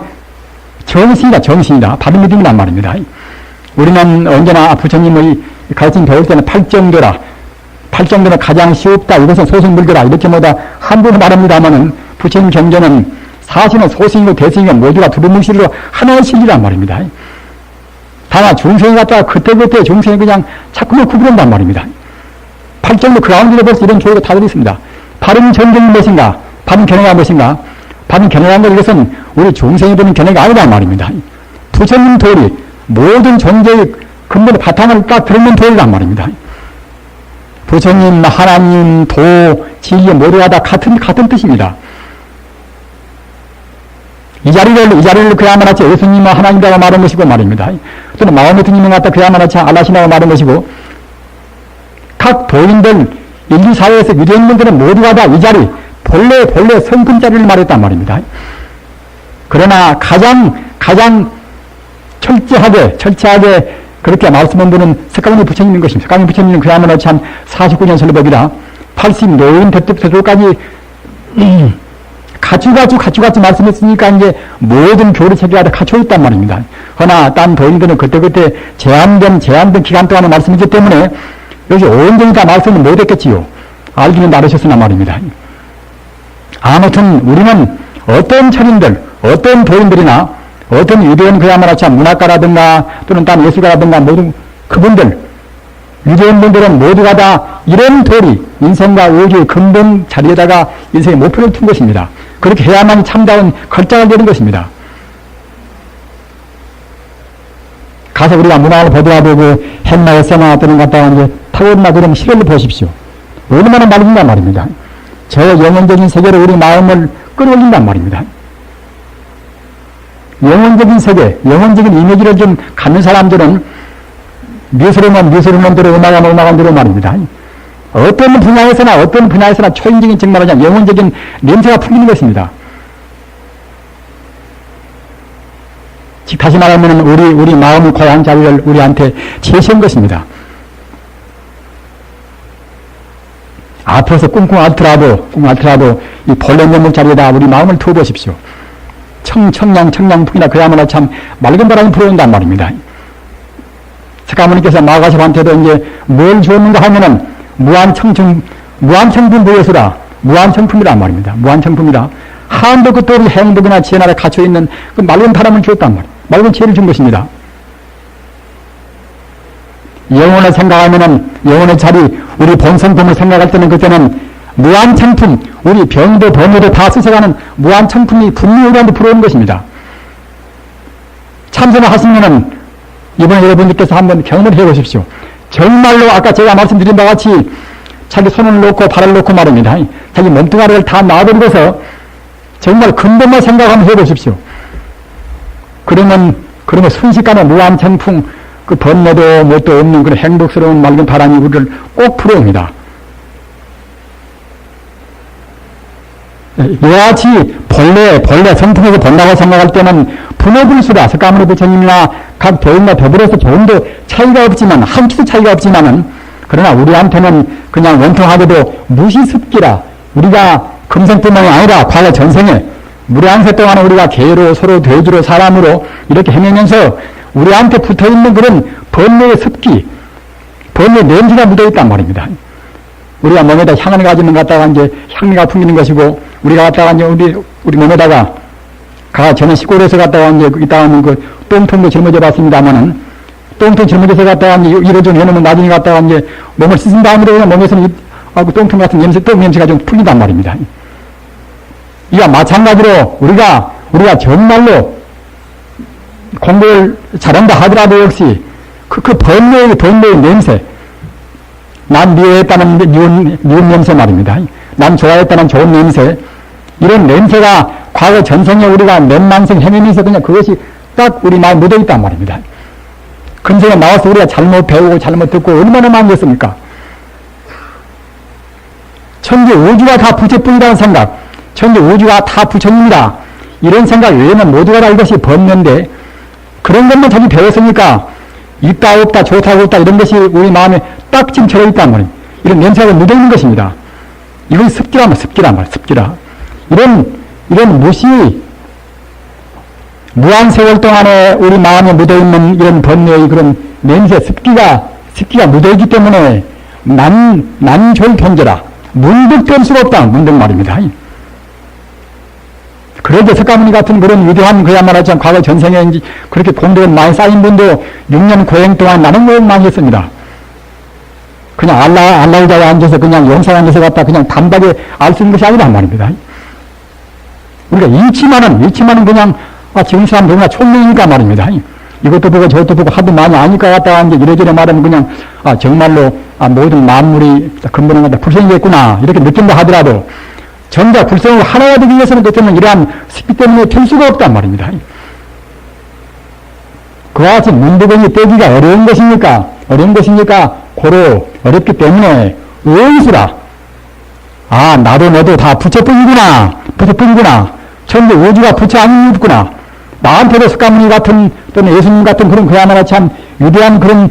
A: 정신이다. 바른 믿음이란 말입니다. 우리는 언제나 부처님의 가르침 배울 때는 팔정도는 가장 쉽다. 이것은 소승불교라. 이렇게 함부로 말합니다마는 부처님 경전은 사실은 소승이고 대승이고 모두가 두루뭉실로 하나의 진리란 말입니다. 다만 중생이 갖다가 그때그때 중생이 그냥 자꾸만 구부른단 말입니다. 팔정도 그 가운데 벌써 이런 교리가 다 들어있습니다. 바른 정경이 무엇인가? 바른 견해가 무엇인가? 바른 견해라는 것 이것은 우리 중생이 보는 견해가 아니란 말입니다. 부처님 도리, 모든 존재의 근본의 바탕을 딱 들어있는 도리란 말입니다. 부처님, 하나님, 도, 진리 모두가 다 같은 뜻입니다. 이 자리를 그야말로 예수님은 하나님이라고 말한 것이고 말입니다. 또는 마호메트님은 갖다 그야말로 알라시라고 말한 것이고 각 도인들 인류사회에서 유대인들은 모두가 다 이 자리, 본래 성품 자리를 말했단 말입니다. 그러나 가장 철저하게 그렇게 말씀한 분은 석가모니 부처님인 것입니다. 석가모니 부처님은 그야말로 참 49년 설법이라 80 노인 대토까지 갖추같이 말씀했으니까 이제 모든 교리 체계가 다 갖춰 있단 말입니다. 그러나 딴 도인들은 그때 제한된 기간 동안에 말씀했기 때문에 여기서 온전히 다 말씀을 못했겠지요. 알기는 나르셨으나 말입니다. 아무튼 우리는 어떤 철인들, 어떤 도인들이나 어떤 유대인 그야말로 참 문학가라든가 또는 딴 예술가라든가 모든 그분들, 유대인분들은 모두가 다 이런 도리, 인생과 우주의 근본 자리에다가 인생의 목표를 둔 것입니다. 그렇게 해야만 참다운 걸작을 내는 것입니다. 가서 우리가 문학을 보더라도 그 헨마의 세나 또는 갖다가 이제 타고나 그런 시를 보십시오. 얼마나 말인단 말입니다. 저 영혼적인 세계로 우리 마음을 끌어올린단 말입니다. 영혼적인 세계, 영혼적인 이미지를 좀 갖는 사람들은 미술은 대로 음악은 대로 말입니다. 어떤 분야에서나 초인적인 정말하자면 영혼적인 냄새가 풍기는 것입니다. 즉 다시 말하면 우리 마음의 고향 자리를 우리한테 제시한 것입니다. 앞에서 꿍꿍 앓더라도 이 본래 명목 자리에다 우리 마음을 두어보십시오. 청량풍이나 그야말로 참 맑은 바람이 불어온단 말입니다. 석가모니께서 마가시한테도 이제 뭘 주었는가 하면은 무한청품 보여주라. 무한청품이란 말입니다. 무한청품이라. 한도 끝도 우리 행복이나 지혜나라 갇혀있는 그 맑은 바람을 주었단 말이에요. 맑은 지혜를 준 것입니다. 영혼을 생각하면은 영혼의 자리, 우리 본성품을 생각할 때는 그때는 무한청품, 우리 병도 번뇌도 다 씻어가는 무한청품이 분명히 우리한테 불어오는 것입니다. 참선을 하시면은 이번에 여러분들께서 한번 경험을 해보십시오. 정말로 아까 제가 말씀드린 바와 같이 자기 손을 놓고 발을 놓고 말입니다. 자기 몸뚱아리를 다 놔버리고서 정말 근본만 생각하면 해보십시오. 그러면 순식간에 무한청풍, 그 번뇌도 뭣도 없는 그런 행복스러운 맑은 바람이 우리를 꼭 불어옵니다. 이와 같이 본래 성품에서 본다고 생각할 때는 분해불수라 석가모니 부처님이나 각 도인과 더불어서 조금도 차이가 없지만 한치도 차이가 없지만은 그러나 우리한테는 그냥 원통하게도 무시습기라 우리가 금생뿐만이 아니라 과거 전생에 무량세 동안 우리가 개로 서로 돼지로 사람으로 이렇게 헤매면서 우리한테 붙어있는 그런 번뇌의 습기 번뇌의 냄새가 묻어있단 말입니다. 우리가 몸에다 향을 가지면 갖다가 이제 향기가 풍기는 것이고 우리가 갖다가 이제 우리 몸에다가 저는 시골에서 갖다가 이제 이따가는 그 똥통도 짊어져 봤습니다만은 똥통 짊어져서 갖다가 이제 이러저러 해놓으면 나중에 갖다가 이제 몸을 씻은 다음에 그냥 몸에서는 그 똥통 같은 냄새, 똥 냄새가 좀 풀린단 말입니다. 이와 마찬가지로 우리가 정말로 공부를 잘한다 하더라도 역시 그 번뇌의 냄새 난 미워했다는 미운 냄새 말입니다. 난 좋아했다는 좋은 냄새 이런 냄새가 과거 전생에 우리가 몇만생 헤매면서 그냥 그것이 딱 우리 마음에 묻어있단 말입니다. 금생에 나와서 우리가 잘못 배우고 잘못 듣고 얼마나 많이 했습니까? 천지 우주가 다 부처뿐이라는 생각 천지 우주가 다 부처님이다 이런 생각 외에는 모두가 다 이것이 번뇌인데 그런 것만 자기 배웠으니까 있다 없다 좋다 없다 이런 것이 우리 마음에 딱 지금 들어있단 말이에요. 이런 냄새가 묻어있는 것입니다. 이건 습기란 말이에요. 습기라. 이런 무시 무한 세월 동안에 우리 마음에 묻어있는 이런 번뇌의 그런 냄새 습기가 묻어있기 때문에 난졸 경제라 문득 뗄 수가 없다. 문득 말입니다. 그래도 석가모니 같은 그런 위대한 그야말로 참 과거 전생에 그렇게 공덕은 많이 쌓인 분도 6년 고행 동안 나는 고행 많이 했습니다. 그냥 알라의자에 앉아서 그냥 영상 앉아서 갖다 그냥 단박에 알 수 있는 것이 아니란 말입니다. 우리가 잃지만은 그냥 지금 사람 누구나 총명이니까 말입니다. 이것도 보고 저것도 보고 하도 많이 아니까 갖다가 이제 이래저래 말하면 그냥 정말로 모든 만물이 근본은 갖다 불생이겠구나 이렇게 느낀다 하더라도 정작 불성을 하나가 되기 위해서는 그때는 이러한 습기 때문에 될 수가 없단 말입니다. 그와 같이 문두병이 떼기가 어려운 것이니까 고로 어렵기 때문에 의수라 나도 너도 다 부처뿐이구나 천지 우주가 부처 아니구나 나한테도 석가모니 같은 또는 예수님 같은 그런 그야말로 참 위대한 그런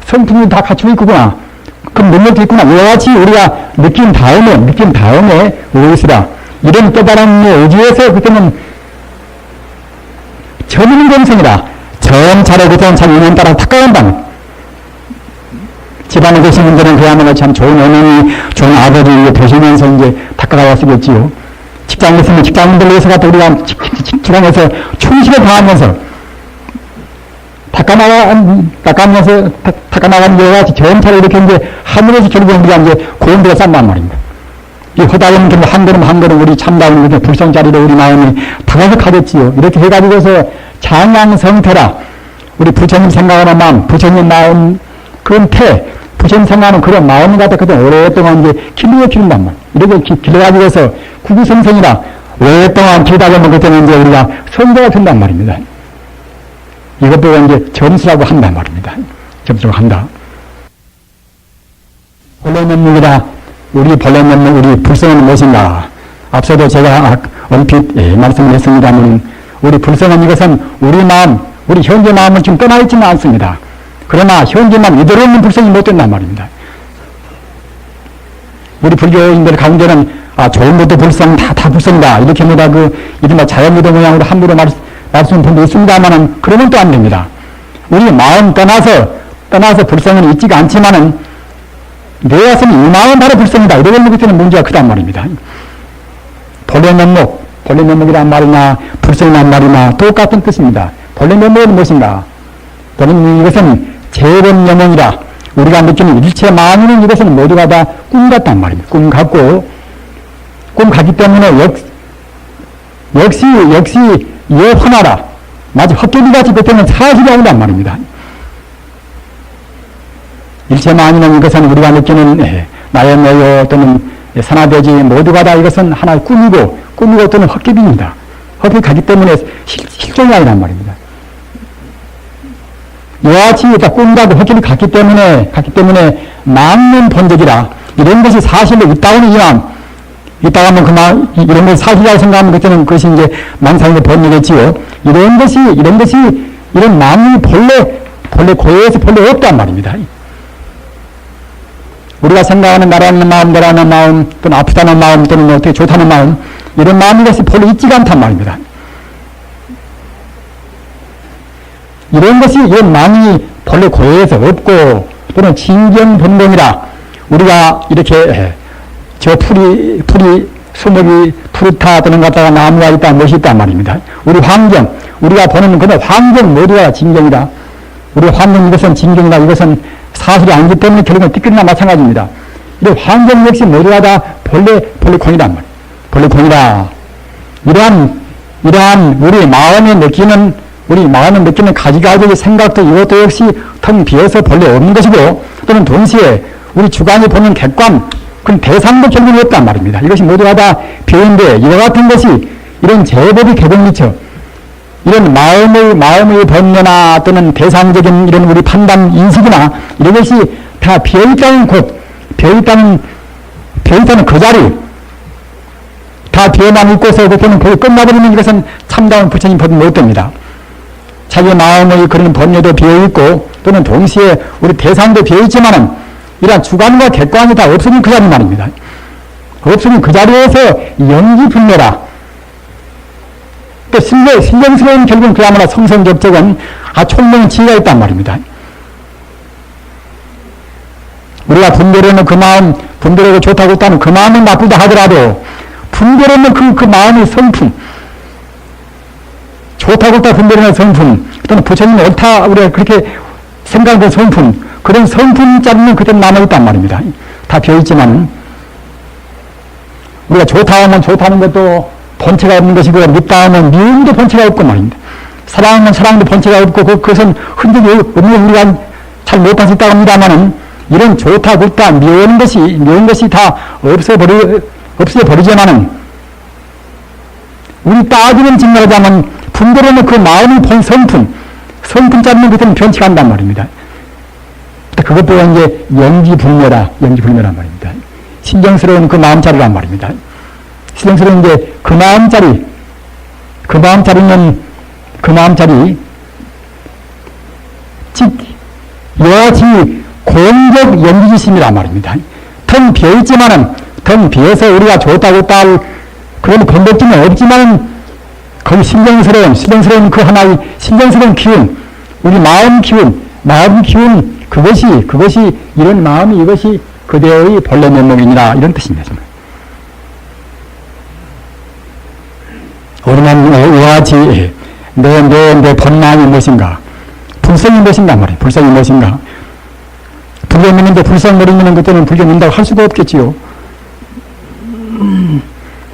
A: 성품이 다 갖추고 있구나 그럼 능력도 있구나. 이와 같이 우리가 느낀 다음에 의수라 이런 깨달음에 의지해서 그때는 전인검성이라 점차례 그때는 참 인연 따라 닦아간다. 집안에 계신 분들은 그야말로 참 좋은 어머니, 좋은 아버지 되시면서 이제 닦아가왔겠지요. 직장에 있으면 직장인들 위해서 갖다 우리가 직장에서 충실을 다하면서 닦아나가는 여러 가지 점차례 이렇게 이제 하늘에서 결국 우리가 이제 고운데가 싼단 말입니다. 이 허다는 결국 한 걸음 우리 참다운 이렇게 불성자리로 우리 마음이 다가가겠지요. 이렇게 해가지고서 장양성태라 우리 부처님 생각하는 마음, 부처님 마음 그런 부처님 생각하는 그런 마음을 갖다 그때 오랫동안 이제 기른단 말이에요. 이렇게 길러가지고서 구구성생이라 오랫동안 길다 보면 그때는 이제 우리가 성자가 된단 말입니다. 이것도 이제 점수라고 한단 말입니다. 점수라고 한다. 본래 면목이라 우리 본래 면목, 우리 불성은 무엇인가? 앞서도 제가 얼핏 말씀을 했습니다만 우리 불성은 이것은 우리 마음, 우리 현재 마음은 지금 떠나 있지는 않습니다. 그러나 현재만 이대로 있는 불성이 못 된단 말입니다. 우리 불교인들 가운데는 좋은 것도 불성, 다 불성이다. 이렇게 뭐다 이른바 자연미도 모양으로 함부로 말씀하는 분도 있습니다만은 그러면 또 안 됩니다. 우리 마음 떠나서 불성은 있지가 않지만은 내 가슴이 이 마음은 바로 불성이다. 이런 것 때는 문제가 크단 말입니다. 본래 면목이란 말이나 불성이란 말이나 똑같은 뜻입니다. 본래 면목은 무엇인가? 또는 이것은 재범여몽이라 우리가 느끼는 일체 만유는 이것은 모두가 다 꿈 같단 말입니다. 꿈 같고 꿈 같기 때문에 역시 예헌하라 마치 헛개비같이 그때는 사실이 아니란 말입니다. 일체 만유는 이것은 우리가 느끼는 나의 매요 또는 산화대지 모두가 다 이것은 하나의 꿈이고 또는 헛개비입니다. 헛개비 가기 때문에 실존이 아니란 말입니다. 이와 같이 꿈과도 헛개비 같기 때문에 만문 본적이라 이런 것이 사실로 있다고는 이만 이따가 하면 이런 걸 사실이라고 생각하면 그때는 그것이 이제 망상의 번뇌겠지요. 이런 것이, 이런 마음이 본래 고요해서 본래 없단 말입니다. 우리가 생각하는 나라는 마음, 또는 아프다는 마음, 또는 어떻게 좋다는 마음, 이런 마음이 것이 본래 있지가 않단 말입니다. 이런 것이, 이런 마음이 본래 고요해서 없고, 또는 진경본동이라, 우리가 이렇게, 저 풀이, 수목이 푸르타 또는 갖다가 나무가 있다, 무엇이 있단 말입니다. 우리 환경, 우리가 보는 그런 환경 모두가 진경이다. 우리 환경 이것은 진경이다. 이것은 사실이 아니기 때문에 결국은 띠끌이나 마찬가지입니다. 이런 환경 역시 모두가 다 본래 공이란 말이에요. 본래 공이다. 이러한 우리 마음에 느끼는 가지가지의 생각도 이것도 역시 텅 비어서 본래 없는 것이고, 또는 동시에 우리 주관이 보는 객관, 그런 대상도 결국은 없단 말입니다. 이것이 모두가 다 비어있는데, 이와 같은 것이 이런 제법이 개동미처 이런 마음의 번뇌나 또는 대상적인 이런 우리 판단 인식이나 이런 것이 다 비어있다는 곳, 비어있다는 그 자리, 다 비어만 있고서 그때는 거기 끝나버리면 이것은 참다운 부처님 법은 못 됩니다. 자기 마음의 그런 번뇌도 비어있고, 또는 동시에 우리 대상도 비어있지만은 이러한 주관과 객관이 다 없으면 그 자리 말입니다. 없으면 그 자리에서 영지불멸라. 또 신경스러운 결국은 그야말로 성성접적은 총명한 지혜가 있단 말입니다. 우리가 분별하는 그 마음, 분별하고 좋다고 했다는 그 마음은 나쁘다 하더라도, 분별하는 그 마음의 성품, 좋다고 했다 분별하는 성품, 또는 부처님 옳다, 우리가 그렇게 생각하는 성품, 그런 성품짜리는 그때 남아있단 말입니다. 다 비어있지만, 우리가 좋다 하면 좋다는 것도 본체가 없는 것이고, 밉다 하면 미움도 본체가 없고 말입니다. 사랑하면 사랑도 본체가 없고, 그것은 흔적이 없는 우리가 잘 못할 수 있다고 합니다만은, 이런 좋다, 굿다, 미운 것이 다 없애버리지만은, 우리 따지는 증명하자면, 분별하는 그 마음이 본 성품짜리는 그때는 변치가 한단 말입니다. 그것도 이제 영지불멸란 말입니다. 신경스러운 그 마음자리란 말입니다. 신경스러운 이제 그 마음자리, 즉, 여지 공적 연기지심이란 말입니다. 텅 비어있지만은, 텅 비어서 우리가 좋다고 딸 그런 건덕지는 없지만은, 거기 신경스러운 그 하나의 신경스러운 기운, 우리 마음 기운, 그것이 이런 마음이 이것이 그대의 본래 면목이니라, 이런 뜻입니다. 우리는 이와 같이 내 본망이 무엇인가, 불성이 무엇인가 말이에요. 불성이 무엇인가. 불교 믿는데 불성 모르면 그때는 불교 믿는다고 할 수가 없겠지요.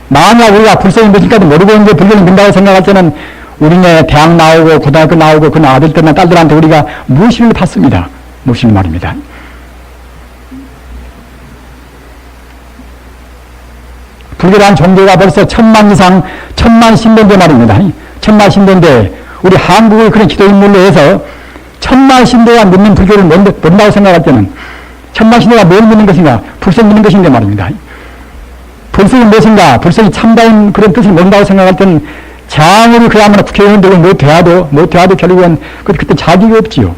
A: 만약 우리가 불성이 무엇인가도 모르고 이제 불교를 믿는다고 생각할 때는 우리네 대학 나오고 고등학교 나오고 그 아들들이나 딸들한테 우리가 무엇을 받습니다. 무엇을 말입니다. 불교란 종교가 벌써 1000만 신도인데 말입니다. 1000만 신도인데 우리 한국의 그런 기도인물로 해서 1000만 신도가 믿는 불교를 뭔다고 생각할 때는 1000만 신도가 뭘 믿는 것인가? 불성 믿는 것인데 말입니다. 불성이 무엇인가? 불성이 참다운 그런 뜻을 모른다고 생각할 때는 장으로 그야말로 국회의원 되고 못 돼도 결국은 그때 자격이 없지요.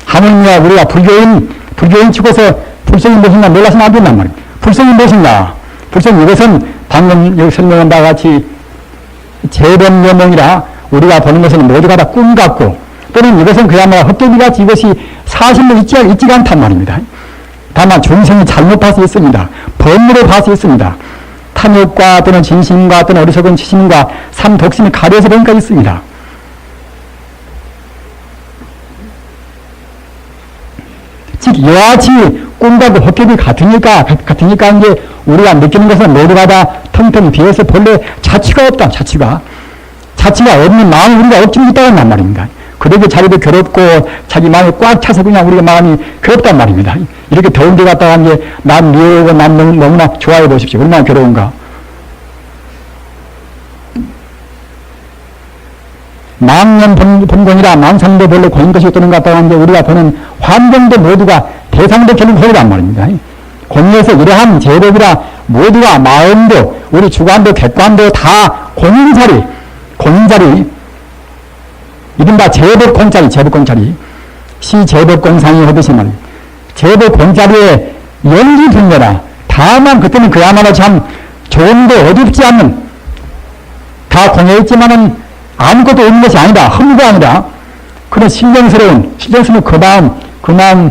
A: 하물며 우리가 불교인 치고서 불성이 무엇인가 몰라서는 안 된단 말입니다. 불성이 무엇인가? 불성 이것은 방금 여기 설명한 바와 같이 재변명이라 우리가 보는 것은 모두가 다 꿈 같고, 또는 이것은 그야말로 헛되기같이 이것이 사실로 있지가 않단 말입니다. 다만 중생이 잘못 봐서 있습니다. 법으로 봐서 있습니다. 탐욕과 또는 진심과 또는 어리석은 지심과 삼독심이 가려서 보니까 있습니다. 즉 이와 같이 꿈과 그 헛되기 같으니까 이제 우리가 느끼는 것은 모두가 다 텅텅 비어서 본래 자취가 없다. 자취가 없는 마음이 우리가 억지로 있다는 말입니다. 그러게 자기도 괴롭고 자기 마음이 꽉 차서 그냥 우리가 마음이 괴롭단 말입니다. 이렇게 더운 데 갔다가 이제 난 미워하고 난 너무나 좋아해 보십시오. 얼마나 괴로운가. 망년 본공이라 망상도 본래 고인 것이 또는 갔다가 이제 우리가 보는 환경도 모두가 대상도 결국 홀이란 말입니다. 공유에서 이러한 제법이라 모두가 마음도 우리 주관도 객관도 다 공인자리 이른바 제법공자리 시제법공상이 하듯이 말입니다. 제법공자리에 연기 분녀라. 다만 그때는 그야말로 참 조금도 어둡지 않는 다 공여있지만은 아무것도 없는 것이 아니다. 허무가 아니라 그런 신령스러운 그 마음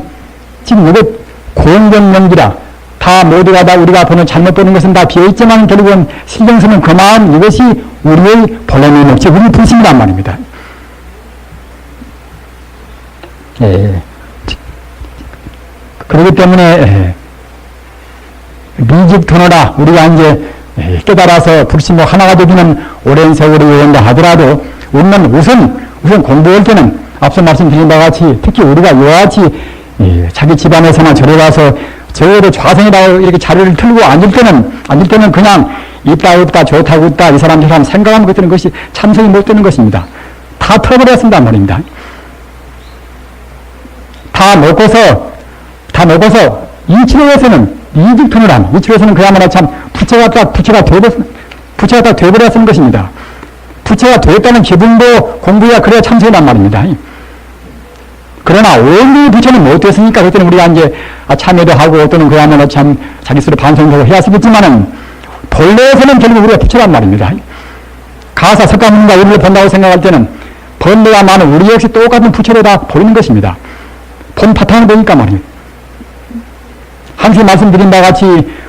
A: 지금 이것 공경명기라. 다 모두가 다 우리가 보는 잘못 보는 것은 다 비어있지만 결국은 신령스러운 그 마음 이것이 우리의 본래의 목적 우리 불신이란 말입니다. 예. 그렇기 때문에 미직토너라 우리가 이제 깨달아서 불신도 하나가 되기는 오랜 세월이 오른다 하더라도 우리는 우선 공부할 때는 앞서 말씀드린 바와 같이 특히 우리가 이와 같이 자기 집안에서나 절에 가서 적어도 좌선이라고 이렇게 자리를 틀고 앉을 때는 그냥 있다 없다 좋다 웃다 이 사람 저 사람 생각하면 그때는 그것이 참선이 못 되는 것입니다. 다 털어버려야 쓴단 말입니다. 다 놓고서 이치로에서는 이직토를 하면 이치로에서는 그야말로 참 부처가 딱 돼버려야 쓰는 것입니다. 부처가 되었다는 기분도 공부해야 그래야 참선이란 말입니다. 그러나 원리 부처는 못 됐으니까 그때는 우리가 이제 참여도 하고 또는 그야말로 참 자기 스스로 반성하고 해야 쓰겠지만은 본래에서는 결국 우리가 부처란 말입니다. 가사 석가모니가 우리를 본다고 생각할 때는 번뇌가 많은 우리 역시 똑같은 부처로 다 보이는 것입니다. 본 바탕을 보니까 말입니다. 한시 말씀드린 바와 같이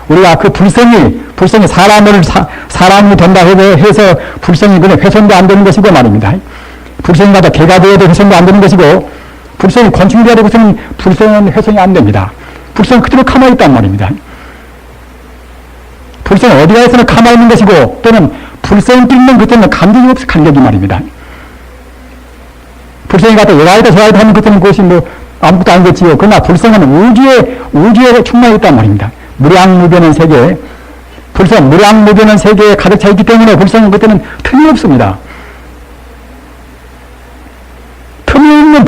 A: 우리가 그 불성이 사람이 된다 해서 불성이 그냥 훼손도 안 되는 것이고 말입니다. 불성이 가다 개가 되어도 훼손도 안 되는 것이고 불성이 곤충이 되어도 불성은 훼손이 안 됩니다. 불성은 그대로 가만히 있단 말입니다. 불성은 어디가에서는 가만히 있는 것이고 또는 불성이 뛰는 그때는 감격이 없어 감격이 말입니다. 불성이 가다 여가이다 저가이다 하면 그때는 그것이 아무것도 아니겠지요. 그러나 불성은 우주에 충만히 있단 말입니다. 무량무변한 세계, 불성, 무량무변한 세계에 가득 차 있기 때문에 불성은 그때는 틈이 없습니다. 틈이 있는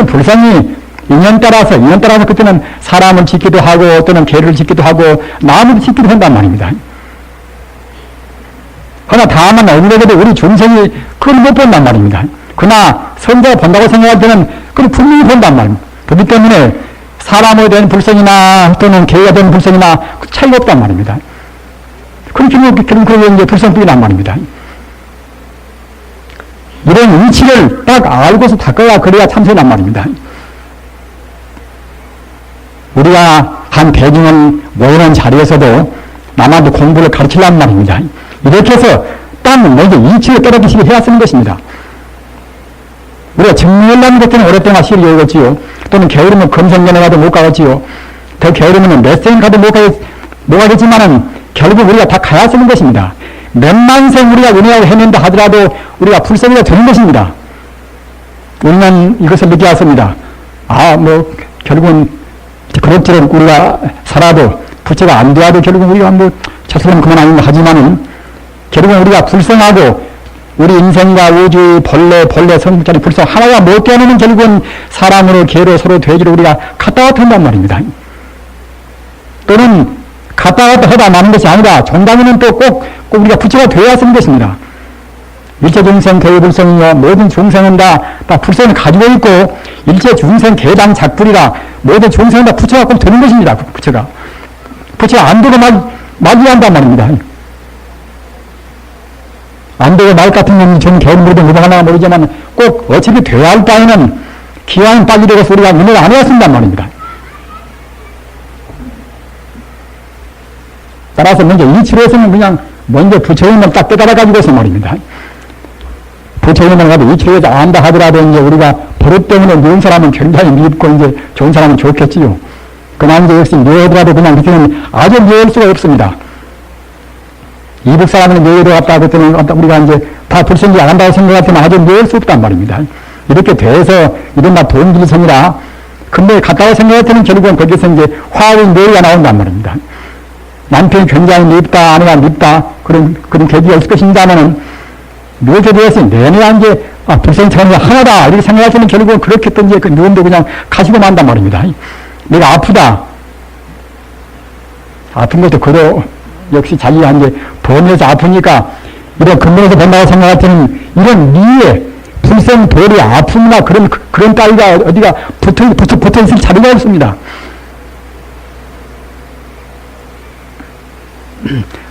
A: 불성이 인연 따라서 그때는 사람을 짓기도 하고 또는 개를 짓기도 하고 나무를 짓기도 한단 말입니다. 그러나 다만 어디에도 우리 중생이 그걸 못 본단 말입니다. 그러나 선자가 본다고 생각할 때는 그걸 분명히 본단 말입니다. 그렇기 때문에 사람에 대한 불성이나 또는 개가 된 불성이나 차이가 없단 말입니다. 그렇게 이제 불성뿐이란 말입니다. 이런 이치를 딱 알고서 닦아야 그래야 참선이란 말입니다. 우리가 한 대중은 모이는 자리에서도 남한테 공부를 가르치란 말입니다. 이렇게 해서 딱 먼저 이치를 떨어지시게 해야 쓰는 것입니다. 우리가 정리하려는 것들은 오랫동안 시를 열었지요. 또는 게으르면 금성전에 가도 못 가겠지요. 더 게으르면 몇생 가도 못 가겠지만은 결국 우리가 다 가야 쓰는 것입니다. 몇만 생 우리가 은혜하고 해낸다 하더라도 우리가 불성이가 되는 것입니다. 우리는 이것을 느끼 왔습니다. 결국은 그럭저럭 우리가 살아도 부처가 안 되어도 결국은 우리가 자수는 그만 아닌가 하지만은 결국은 우리가 불성하고 우리 인생과 우주 본래 성부짜리 불성 하나가 못 되는 결국은 사람으로 개로 서로 돼지로 우리가 갔다 왔다 한단 말입니다. 또는 갔다 왔다 하다 마는 것이 아니라 종단에는 또 꼭 우리가 부처가 되어야 쓰는 것입니다. 일체 중생 개의 불성이요 모든 중생은 다 불성을 가지고 있고 일체 중생 개당 작불이라 모든 중생은 다 부처가 꼭 되는 것입니다. 부처가 안 되고 말이 한단 말입니다. 안 되고 말 같은 건 좀 개울물도 누가 모르지만 꼭 어차피 돼야 할 바에는 기왕 빨리 되고서 우리가 은혜를 안 해야 쓴단 말입니다. 따라서 먼저 이치로에서는 그냥 먼저 부처님을 딱 깨달아가지고서 말입니다. 부처님을 가도 이치로에서 안다 하더라도 이제 우리가 버릇 때문에 미운 사람은 굉장히 미흡고 이제 좋은 사람은 좋겠지요. 그러나 이제 역시 미워하더라도 그냥 그때는 아주 미워할 수가 없습니다. 이북 사람은 묘회로 갔다 그때는 우리가 이제 다 불성지 안 한다고 생각할 때는 아주 묘할 수 없단 말입니다. 이렇게 돼서 이른바 동질성이라 근데 갔다고 생각할 때는 결국은 거기서 이제 화의 묘가 나온단 말입니다. 남편이 굉장히 밉다, 아내가 밉다, 그런 계기가 있을 것인다면은 묘제되었으니 내내 이제 불생천이 하나다 이렇게 생각할 때는 결국은 그렇게 또 이제 그 누움도 그냥 가시고 만단 말입니다. 내가 아프다. 아픈 것도 그도 역시 자기가 이제 범해서 아프니까 이런 근본에서 본다고 생각할 때는 이런 미에 불생 돌이 아픔이나 그런 따위가 어디가 붙어 있을 자리가 없습니다.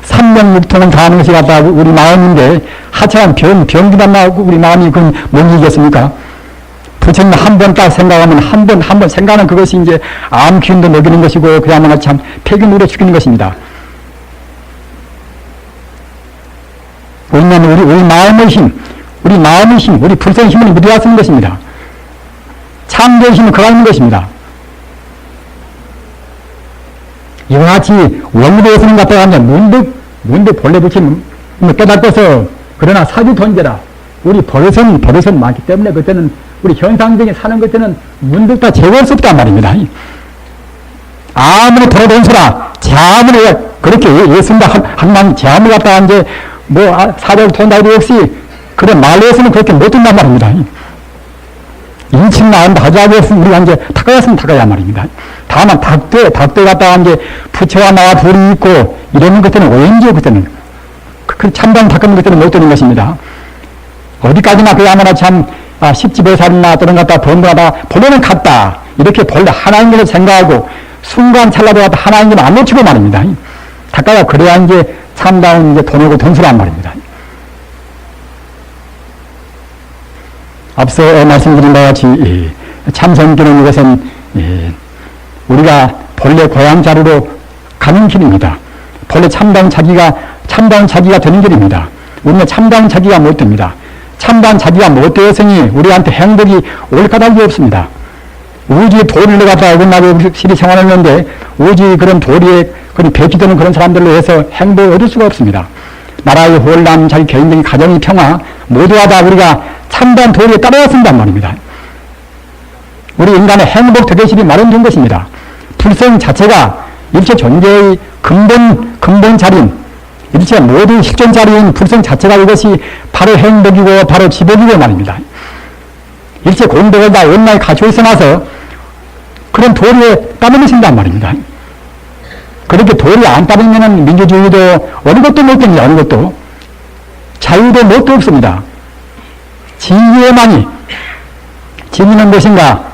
A: 삼명육통은 다하는 것이 같다 우리 마음인데 하찮은 병기만 나오고 우리 마음이 그건 못 이기겠습니까? 부처님 한 번 딱 생각하면 한 번 생각하는 그것이 이제 암 기운도 먹이는 것이고 그야말로 참 폐기물에 죽이는 것입니다. 우리는 우리 마음의 힘, 우리 불성의 힘을 믿어야 쓰는 것입니다. 창조의 힘은 그가 있는 것입니다. 이와 같이 원리에서는 갖다가 문득 본래 부처님 깨닫고서 그러나 사주돈제라 우리 버릇은 많기 때문에 그때는 우리 현상적인 사는 것들은 문득 다 제거할 수 없단 말입니다. 아무리 돌아돈수라 아무리 그렇게 예수님과 한만 제함을 갖다가 이제 사절 돈다도 역시 그런 말로에서는 그렇게 못 된단 말입니다. 인칭 나온다 하자고 했으면 우리가 이제 닦아갔으면 닦아야 말입니다. 다만 닭대 갖다가 이제 부처와 나와 둘이 있고 이러는 것들은 오행지요, 그때는. 그 참담 닦는 것들은 못 되는 것입니다. 어디까지나 그야말로 참, 십지보살이나 또는 갖다 번거하다 본래는 같다. 이렇게 본래 하나인 것을 생각하고 순간 찰나도 갖다 하나인 것을 안 놓치고 말입니다. 닦아야 그래야 이제 참다운 이제 돈하고 돈수란 말입니다. 앞서 말씀드린 바와 같이 참선기는 이것은 우리가 본래 고향 자리로 가는 길입니다. 본래 참다운 자기가 되는 길입니다. 우리는 참다운 자기가 못 됩니다. 참다운 자기가 못 되었으니 우리한테 행복이 올 까닭이 없습니다. 우주의 도리를 갖다가 어긋나고 실이 생활했는데 우주의 그런 도리에 배치되는 그런 사람들로 해서 행복을 얻을 수가 없습니다. 나라의 혼란, 자기 개인적인 가정의 평화 모두가 다 우리가 참다운 도리에 따라야 쓴단 말입니다. 우리 인간의 행복 대계실이 마련된 것입니다. 불생 자체가 일체 존재의 근본 자리인 일체 모든 실존 자리인 불생 자체가 이것이 바로 행복이고 바로 지복이고 말입니다. 일체 공덕을 다 온전히 갖추어 있어놔서 그런 도리에 따르신단 말입니다. 그렇게 도리에 안 따르면 민주주의도 어느 것도 못 됩니다. 어느 것도. 자유도 뭣도 없습니다. 진리에만이 진리는 무엇인가?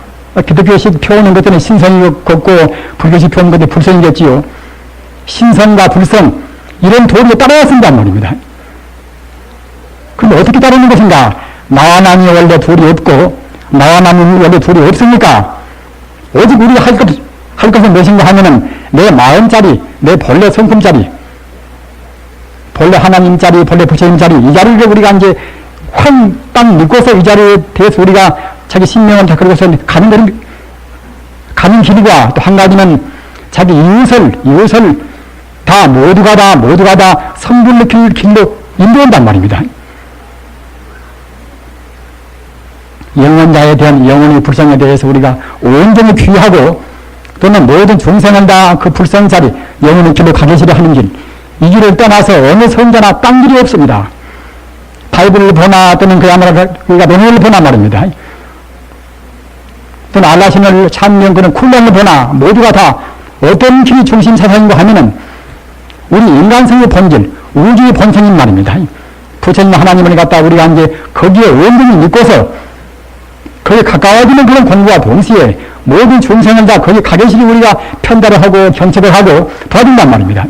A: 기독교식 표현한 것들은 신성이 걷고 불교식 표현한 것들은 불성이겠지요. 신성과 불성 이런 도리에 따라야 쓴단 말입니다. 그럼 어떻게 따르는 것인가? 나와 남이 원래 둘이 없고 나와 남이 원래 둘이 없으니까 오직 우리가 할 것은 무엇인가 하면은 내 마음자리, 내 본래 성품자리, 본래 하나님자리, 본래 부처님자리 이 자리를 우리가 이제 딱 믿고서 이 자리에 대해서 우리가 자기 신명을 다 그러고서 가는 길이가 또 한 가지는 자기 이웃을 다 모두가 다 성불의 길로 인도한단 말입니다. 영원자에 대한 영혼의 불성에 대해서 우리가 온전히 귀하고 또는 모든 중생은 다 그 불성자리 영혼의 길로 가계시려 하는 길 이 길을 떠나서 어느 성자나 딴 길이 없습니다. 바이블을 보나 또는 그야말로 우리가 논어를 보나 말입니다. 또는 알라신을 참명 그런 쿨런을 보나 모두가 다 어떤 길이 중심 사상인가 하면은 우리 인간성의 본질, 우주의 본성인 말입니다. 부처님 하나님을 갖다 우리가 이제 거기에 온전히 믿고서 거기에 가까워지는 그런 공부와 동시에 모든 중생을 다 거기 가계시리 우리가 편달을 하고 경책을 하고 도와준단 말입니다.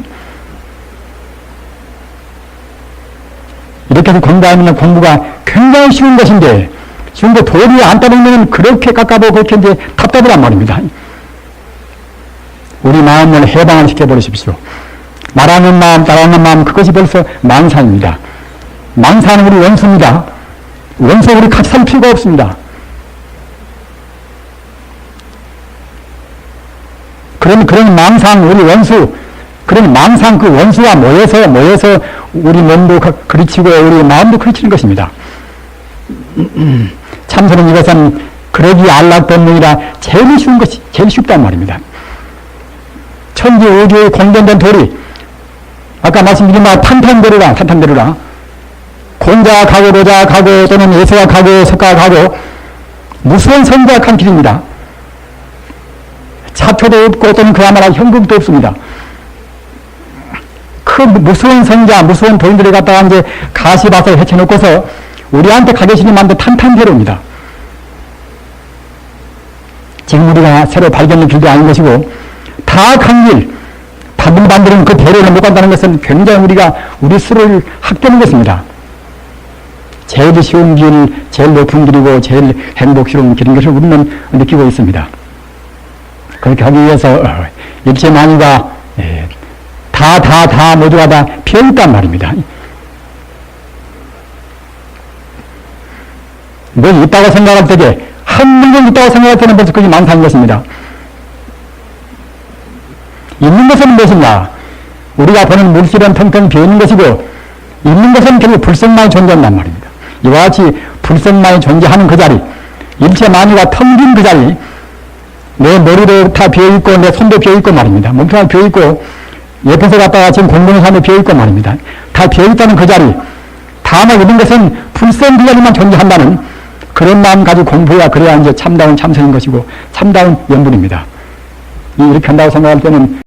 A: 이렇게 해서 공부하면 공부가 굉장히 쉬운 것인데 쉬운데 도리에 안 따르면 그렇게 깎아보고 그렇게 이제 답답하란 말입니다. 우리 마음을 해방을 시켜버리십시오. 나라는 마음, 따라하는 마음 그것이 벌써 망상입니다. 망상은 우리 원수입니다. 원수 우리 같이 살 필요가 없습니다. 그런 망상 우리 원수 그런 망상 그 원수와 모여서 우리 몸도 그리치고 우리 마음도 그리치는 것입니다. 참선은 이것은 그러기 안락법문이라 제일 쉬운 것이 제일 쉽단 말입니다. 천지 우주의 공존된 도리 아까 말씀드린 말 탄탄대로라 공자 가고 노자 가고 또는 예수가 가고 석가 가고 무수한 선자가 간 길입니다. 차표도 없고 또는 그야말로 현금도 없습니다. 그 무수한 선자, 무수한 도인들을 갖다가 이제 가시밭을 헤쳐놓고서 우리한테 가 계시니 만든 탄탄대로입니다. 지금 우리가 새로 발견한 길도 아닌 것이고 다 간 길, 다른 반들은 그 대로를 못 간다는 것은 굉장히 우리가 우리 수를 학대는 것입니다. 제일 쉬운 길, 제일 높은 길이고 제일 행복스러운 길인 것을 우리는 느끼고 있습니다. 그렇게 하기 위해서 일체 만유가 다 모두가 다 비어있단 말입니다. 뭘 있다고 생각할 때에 한 물건 있다고 생각할 때는 벌써 그게 많다는 것입니다. 있는 것은 무엇이냐? 우리가 보는 물질은 텅텅 비어있는 것이고 있는 것은 결국 불성만이 존재한단 말입니다. 이와 같이 불성만이 존재하는 그 자리, 일체 만유가 텅 빈 그 자리, 내 머리도 다 비어있고 내 손도 비어있고 말입니다. 몸통도 비어있고 옆에서 갔다가 지금 공부하는 사람도 비어있고 말입니다. 다 비어있다는 그 자리, 다만 있는 것은 불성 그 자리만 존재한다는 그런 마음 가지고 공부해야 그래야 이제 참다운 참선인 것이고 참다운 연불입니다. 이렇게 한다고 생각할 때는